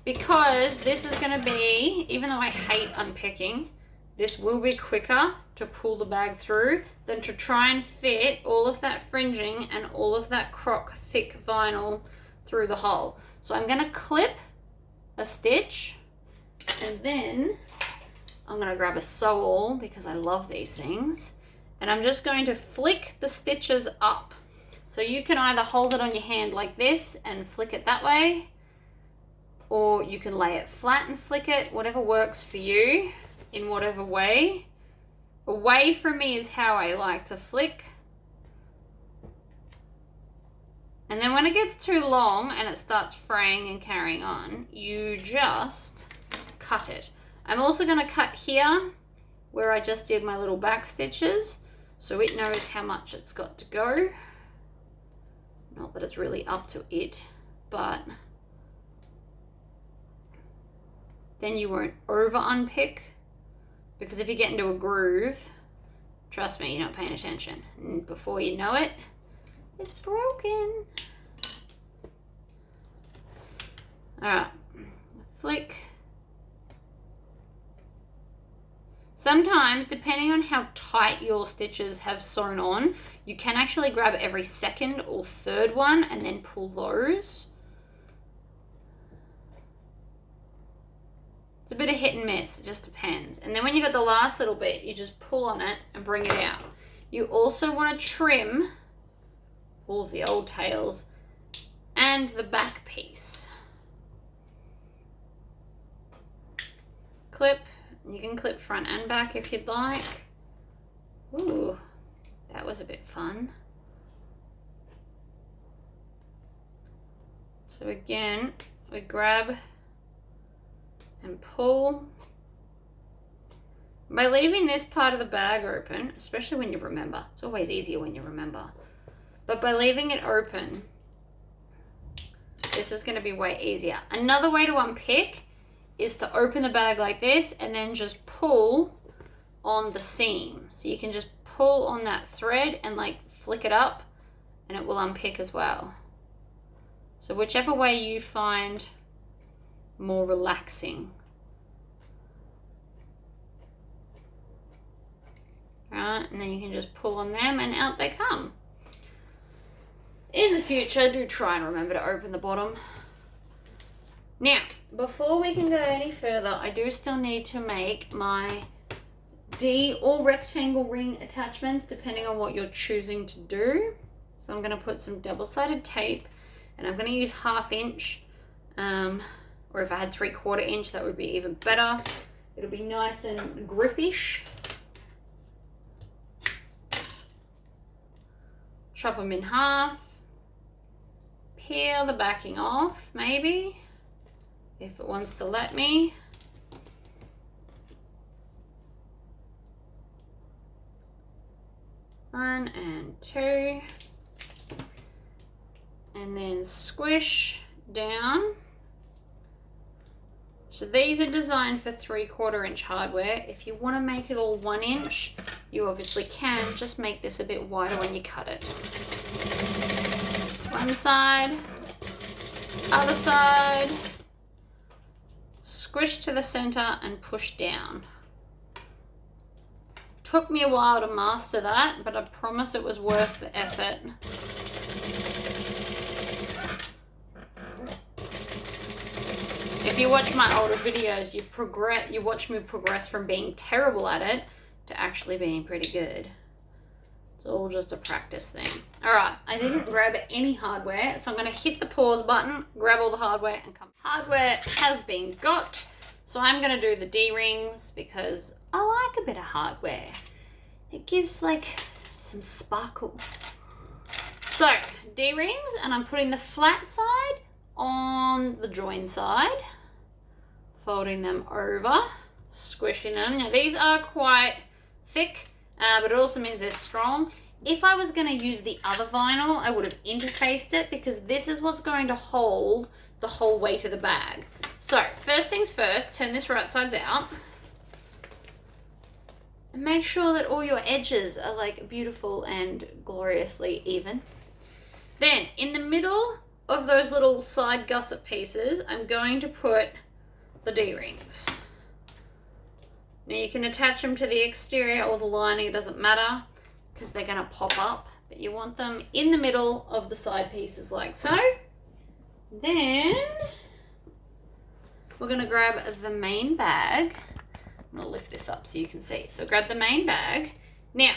Because this is going to be, even though I hate unpicking, this will be quicker to pull the bag through than to try and fit all of that fringing and all of that croc thick vinyl through the hole. So I'm going to clip a stitch and then I'm going to grab a sew all because I love these things, and I'm just going to flick the stitches up. So you can either hold it on your hand like this and flick it that way, or you can lay it flat and flick it, whatever works for you in whatever way. Away from me is how I like to flick. And then when it gets too long and it starts fraying and carrying on, you just cut it. I'm also going to cut here where I just did my little back stitches so it knows how much it's got to go. Not that it's really up to it, but then you won't over unpick, because if you get into a groove, trust me, you're not paying attention, and before you know it, it's broken. Alright, flick. Sometimes, depending on how tight your stitches have sewn on, you can actually grab every second or third one and then pull those. It's a bit of hit and miss, it just depends. And then when you got the last little bit, you just pull on it and bring it out. You also want to trim all of the old tails and the back piece. Clip. You can clip front and back if you'd like. Ooh, that was a bit fun. So again, we grab and pull. By leaving this part of the bag open, especially when you remember, it's always easier when you remember, but by leaving it open, this is going to be way easier. Another way to unpick is to open the bag like this and then just pull on the seam. So you can just pull on that thread and like flick it up and it will unpick as well. So whichever way you find more relaxing. Right, and then you can just pull on them and out they come. In the future, do try and remember to open the bottom. Now, before we can go any further, I do still need to make my D or rectangle ring attachments, depending on what you're choosing to do. So I'm going to put some double-sided tape, and I'm going to use 1/2 inch, or if I had 3/4 inch, that would be even better. It'll be nice and grippish. chop them in half, peel the backing off maybe, if it wants to let me. One and two. And then squish down. So these are designed for 3/4 inch hardware. If you want to make it all 1 inch, you obviously can. Just make this a bit wider when you cut it. One side, other side. Squish to the center and push down. Took me a while to master that, but I promise it was worth the effort. If you watch my older videos, you watch me progress from being terrible at it to actually being pretty good. It's all just a practice thing. All right, I didn't grab any hardware, so I'm gonna hit the pause button, grab all the hardware and come. Hardware has been got, so I'm gonna do the D-rings because I like a bit of hardware. It gives like some sparkle. So, D-rings, and I'm putting the flat side on the join side, folding them over, squishing them. Now these are quite thick, but it also means they're strong. If I was going to use the other vinyl, I would have interfaced it because this is what's going to hold the whole weight of the bag. So first things first, turn this right sides out and make sure that all your edges are like beautiful and gloriously even. Then in the middle of those little side gusset pieces, I'm going to put the D-rings. Now you can attach them to the exterior or the lining, it doesn't matter because they're going to pop up, but you want them in the middle of the side pieces like so. Then we're going to grab the main bag. I'm going to lift this up so you can see. So grab the main bag. Now,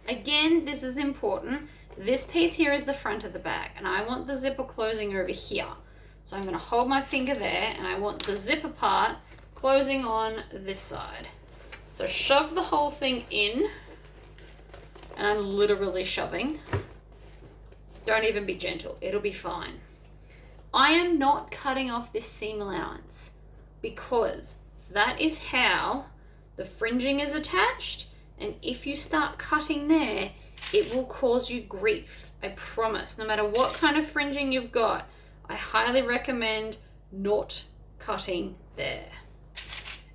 again, this is important. This piece here is the front of the bag and I want the zipper closing over here. So I'm going to hold my finger there and I want the zipper part closing on this side. So shove the whole thing in, and I'm literally shoving. Don't even be gentle, it'll be fine. I am not cutting off this seam allowance because that is how the fringing is attached, and if you start cutting there, it will cause you grief. I promise. No matter what kind of fringing you've got, I highly recommend not cutting there.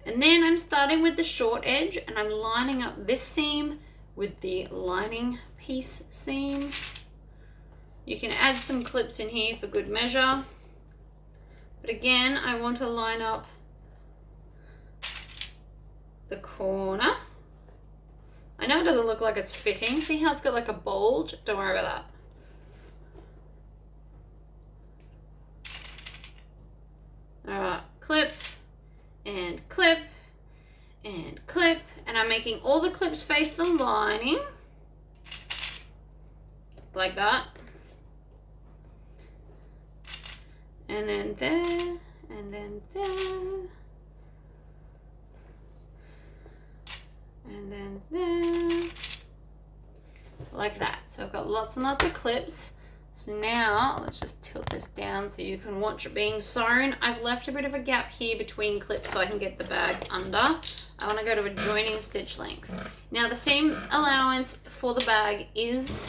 And then I'm starting with the short edge and I'm lining up this seam with the lining piece seam. You can add some clips in here for good measure. But again, I want to line up the corner. I know it doesn't look like it's fitting. See how it's got like a bulge? Don't worry about that. All right, clip and clip and clip. And I'm making all the clips face the lining. Like that. And then there, and then there. And then there, like that. So I've got lots and lots of clips. So now let's just tilt this down so you can watch it being sewn. I've left a bit of a gap here between clips so I can get the bag under. I want to go to a joining stitch length. Now the seam allowance for the bag is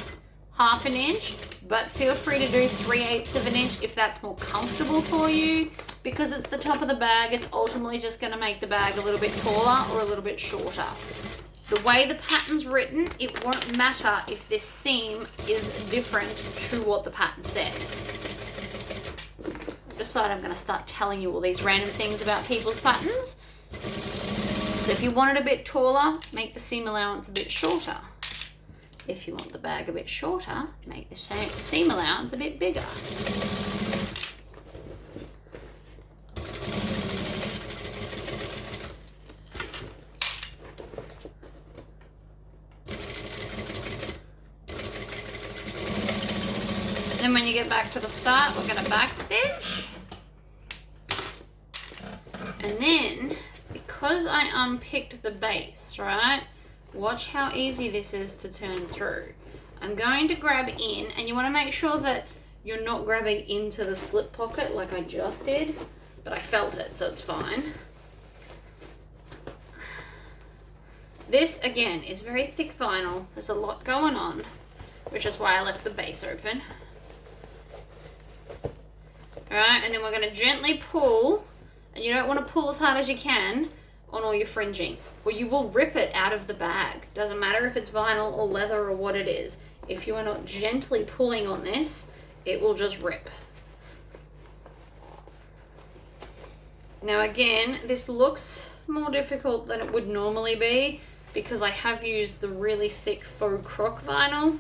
1/2 inch, but feel free to do 3/8 of an inch if that's more comfortable for you. Because it's the top of the bag, it's ultimately just going to make the bag a little bit taller or a little bit shorter. The way the pattern's written, it won't matter if this seam is different to what the pattern says. I've decided I'm going to start telling you all these random things about people's patterns. So if you want it a bit taller, make the seam allowance a bit shorter. If you want the bag a bit shorter, make the seam allowance a bit bigger. Then when you get back to the start, we're going to back stitch. And then, because I unpicked the base, right? Watch how easy this is to turn through. I'm going to grab in, and you want to make sure that you're not grabbing into the slip pocket like I just did, but I felt it, so it's fine. This, again, is very thick vinyl. There's a lot going on, which is why I left the base open. Alright, and then we're going to gently pull, and you don't want to pull as hard as you can on all your fringing, or you will rip it out of the bag. Doesn't matter if it's vinyl or leather or what it is. If you are not gently pulling on this, it will just rip. Now again, this looks more difficult than it would normally be because I have used the really thick faux croc vinyl,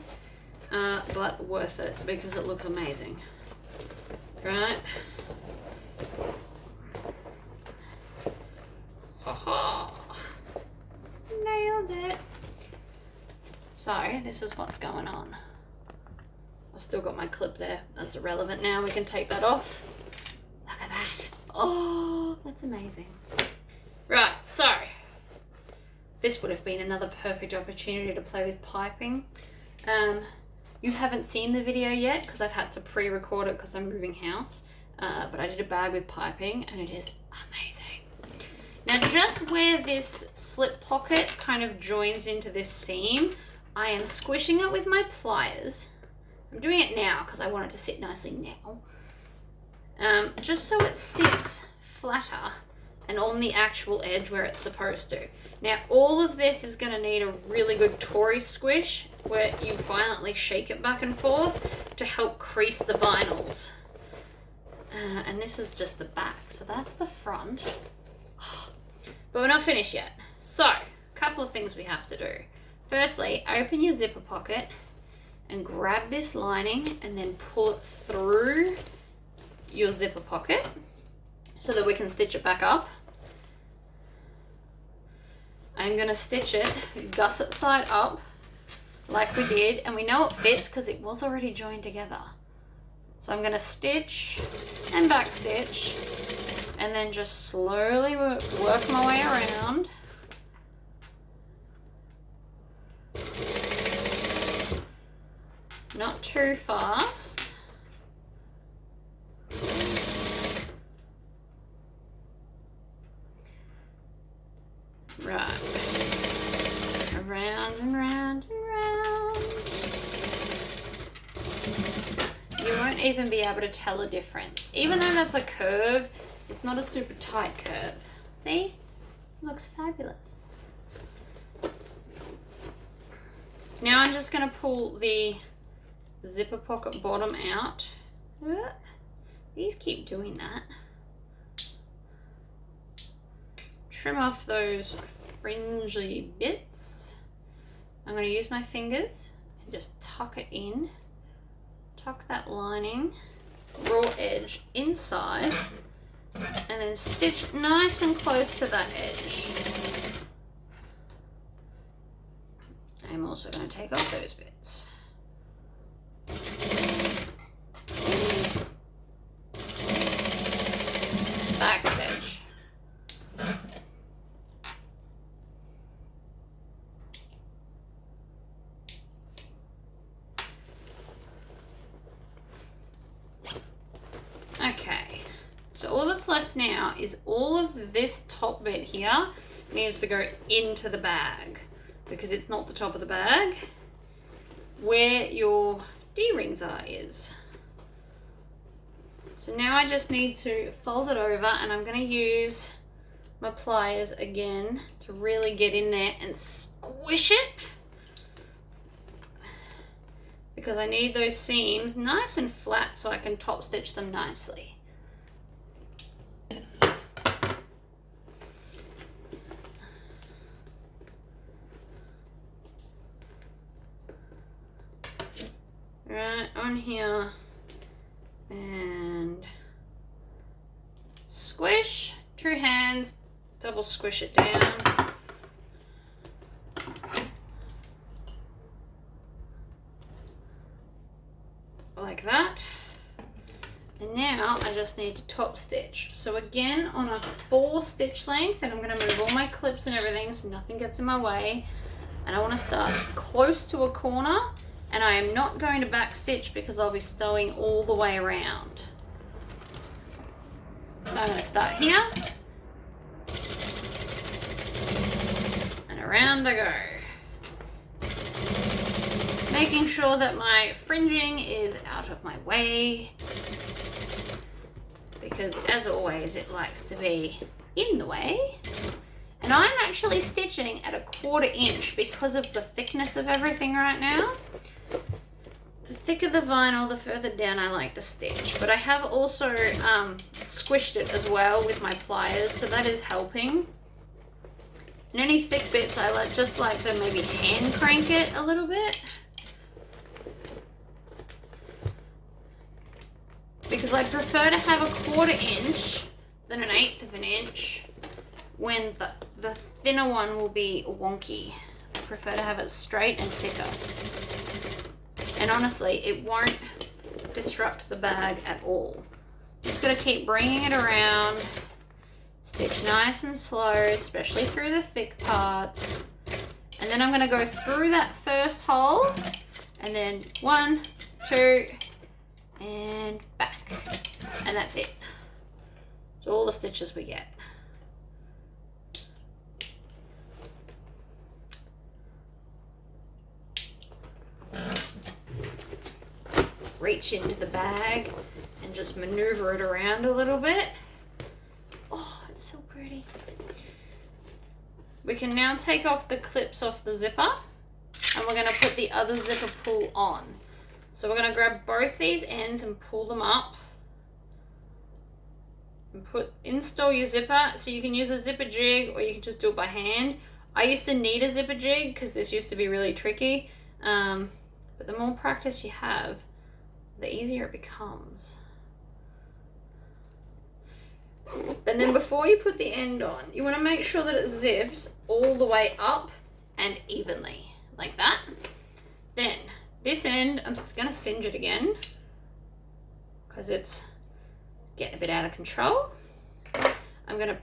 but worth it because it looks amazing. Right? Ha-ha! Nailed it! So, this is what's going on. I've still got my clip there. That's irrelevant now. We can take that off. Look at that. Oh, that's amazing. Right, so this would have been another perfect opportunity to play with piping. You haven't seen the video yet because I've had to pre-record it because I'm moving house. But I did a bag with piping and it is amazing. Now just where this slip pocket kind of joins into this seam, I am squishing it with my pliers. I'm doing it now because I want it to sit nicely now. Just so it sits flatter and on the actual edge where it's supposed to. Now all of this is going to need a really good Tory squish where you violently shake it back and forth to help crease the vinyls. And this is just the back, so that's the front. But we're not finished yet. So, a couple of things we have to do. Firstly, open your zipper pocket and grab this lining and then pull it through your zipper pocket so that we can stitch it back up. I'm going to stitch it gusset side up like we did, and we know it fits because it was already joined together. So I'm going to stitch and back stitch and then just slowly work my way around. Not too fast. Right. Around and round and round. You won't even be able to tell a difference. Even though that's a curve, it's not a super tight curve. See? Looks fabulous. Now I'm just going to pull the zipper pocket bottom out. These keep doing that. Trim off those fringy bits. I'm going to use my fingers and just tuck it in. Tuck that lining, raw edge inside, and then stitch nice and close to that edge. I'm also going to take off those bits. Back stitch. Okay, so all that's left now is all of this top bit here needs to go into the bag because it's not the top of the bag. Where your D-rings are is. So now I just need to fold it over, and I'm going to use my pliers again to really get in there and squish it because I need those seams nice and flat so I can top stitch them nicely. Right on here and squish, 2 hands, double squish it down. Like that. And now I just need to top stitch. So again on a 4 stitch length, and I'm going to move all my clips and everything so nothing gets in my way. And I want to start as close to a corner And I am not going to back stitch because I'll be sewing all the way around. So I'm going to start here. And around I go. Making sure that my fringing is out of my way. Because as always, it likes to be in the way. And I'm actually stitching at 1/4 inch because of the thickness of everything right now. The thicker the vinyl, the further down I like to stitch. But I have also squished it as well with my pliers, so that is helping. And any thick bits, I just like to maybe hand crank it a little bit. Because I prefer to have 1/4 inch than 1/8 of an inch when the thinner one will be wonky. I prefer to have it straight and thicker. And honestly, it won't disrupt the bag at all. Just gotta keep bringing it around, stitch nice and slow, especially through the thick parts. And then I'm gonna go through that first hole, and then 1, 2, and back. And that's it. It's all the stitches we get. Reach into the bag and just maneuver it around a little bit. Oh, it's so pretty. We can now take off the clips off the zipper, and we're going to put the other zipper pull on. So we're going to grab both these ends and pull them up and install your zipper. So you can use a zipper jig or you can just do it by hand. I used to need a zipper jig because this used to be really tricky, but the more practice you have, the easier it becomes. And then before you put the end on, you want to make sure that it zips all the way up and evenly, like that. Then this end, I'm just going to singe it again because it's getting a bit out of control. I'm going to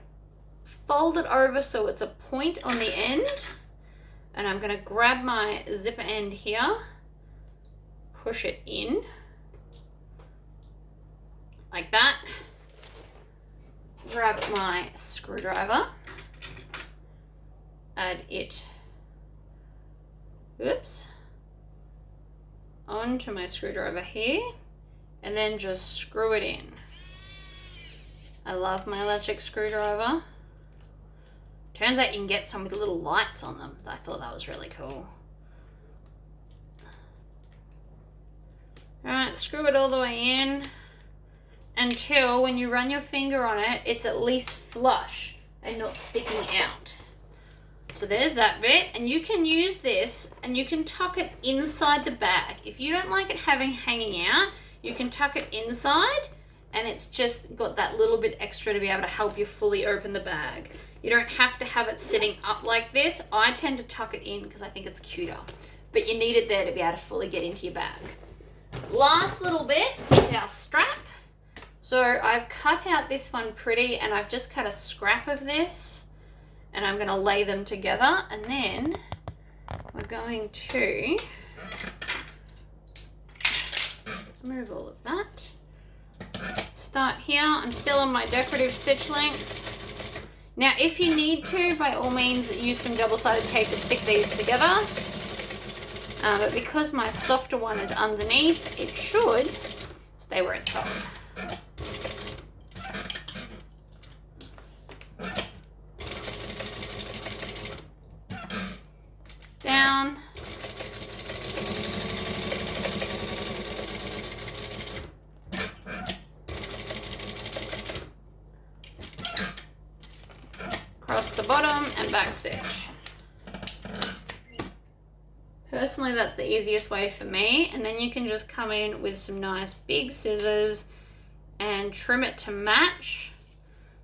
fold it over so it's a point on the end, and I'm going to grab my zipper end here, push it in like that, grab my screwdriver, add it, onto my screwdriver here, and then just screw it in. I love my electric screwdriver. Turns out you can get some with little lights on them. I thought that was really cool. Alright, screw it all the way in until when you run your finger on it, it's at least flush and not sticking out. So there's that bit, and you can use this and you can tuck it inside the bag. If you don't like it hanging out, you can tuck it inside, and it's just got that little bit extra to be able to help you fully open the bag. You don't have to have it sitting up like this. I tend to tuck it in because I think it's cuter, but you need it there to be able to fully get into your bag. Last little bit is our strap. So I've cut out this one pretty, and I've just cut a scrap of this, and I'm going to lay them together, and then we're going to remove all of that. Start here. I'm still on my decorative stitch length. Now if you need to, by all means use some double-sided tape to stick these together, but because my softer one is underneath, it should stay where it's told. Down. Across the bottom and back stitch. Personally, that's the easiest way for me, and then you can just come in with some nice big scissors and trim it to match.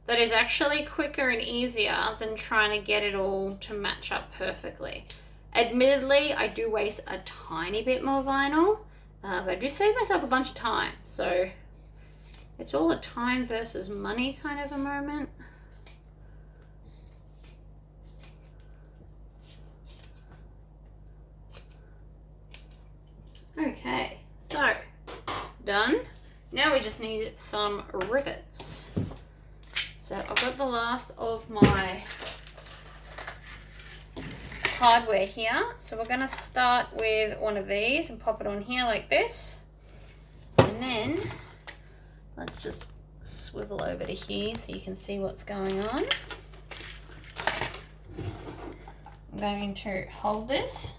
That is actually quicker and easier than trying to get it all to match up perfectly. Admittedly, I do waste a tiny bit more vinyl, but I do save myself a bunch of time, so it's all a time versus money kind of a moment. Okay, so done. Now we just need some rivets. So I've got the last of my hardware here. So we're going to start with one of these and pop it on here like this. And then let's just swivel over to here so you can see what's going on. I'm going to hold this,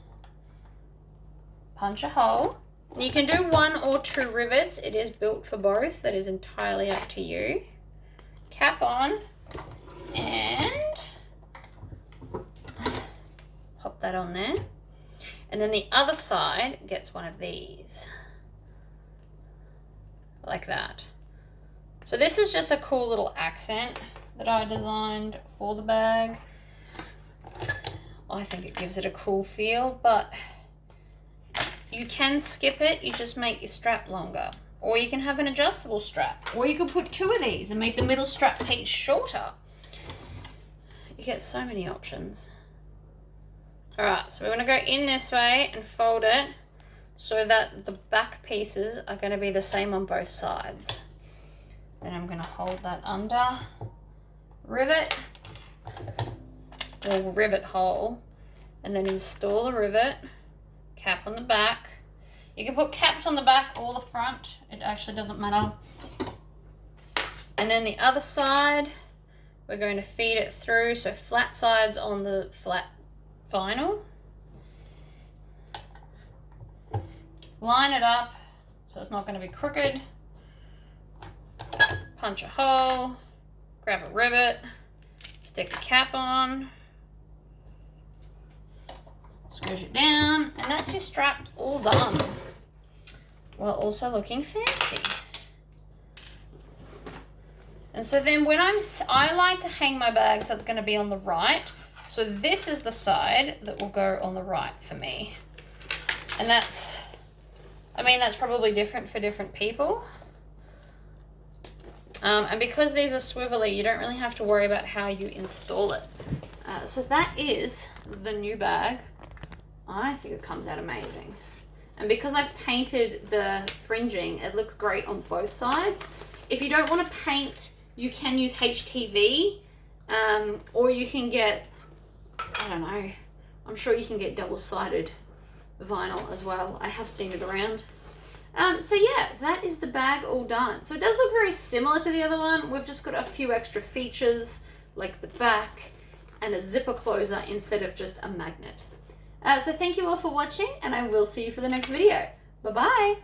punch a hole. You can do 1 or 2 rivets. It is built for both. That is entirely up to you. Cap on and pop that on there. And then the other side gets one of these. Like that. So this is just a cool little accent that I designed for the bag. I think it gives it a cool feel, but you can skip it. You just make your strap longer. Or you can have an adjustable strap. Or you could put 2 of these and make the middle strap piece shorter. You get so many options. Alright, so we're going to go in this way and fold it so that the back pieces are going to be the same on both sides. Then I'm going to hold that under, rivet, or rivet hole, and then install a rivet, cap on the back. You can put caps on the back or the front, it actually doesn't matter. And then the other side, we're going to feed it through, so flat sides on the flat vinyl. Line it up so it's not going to be crooked. Punch a hole, grab a rivet, stick a cap on, squish it down, and that's your strap all done, while also looking fancy. And so then when I like to hang my bag so it's going to be on the right. So this is the side that will go on the right for me. And that's probably different for different people. And because these are swivelly, you don't really have to worry about how you install it. So that is the new bag. I think it comes out amazing. And because I've painted the fringing, it looks great on both sides. If you don't want to paint, you can use HTV, or you can get, I don't know, I'm sure you can get double-sided vinyl as well. I have seen it around. So yeah, that is the bag all done. So it does look very similar to the other one. We've just got a few extra features like the back and a zipper closer instead of just a magnet. So thank you all for watching, and I will see you for the next video. Bye-bye.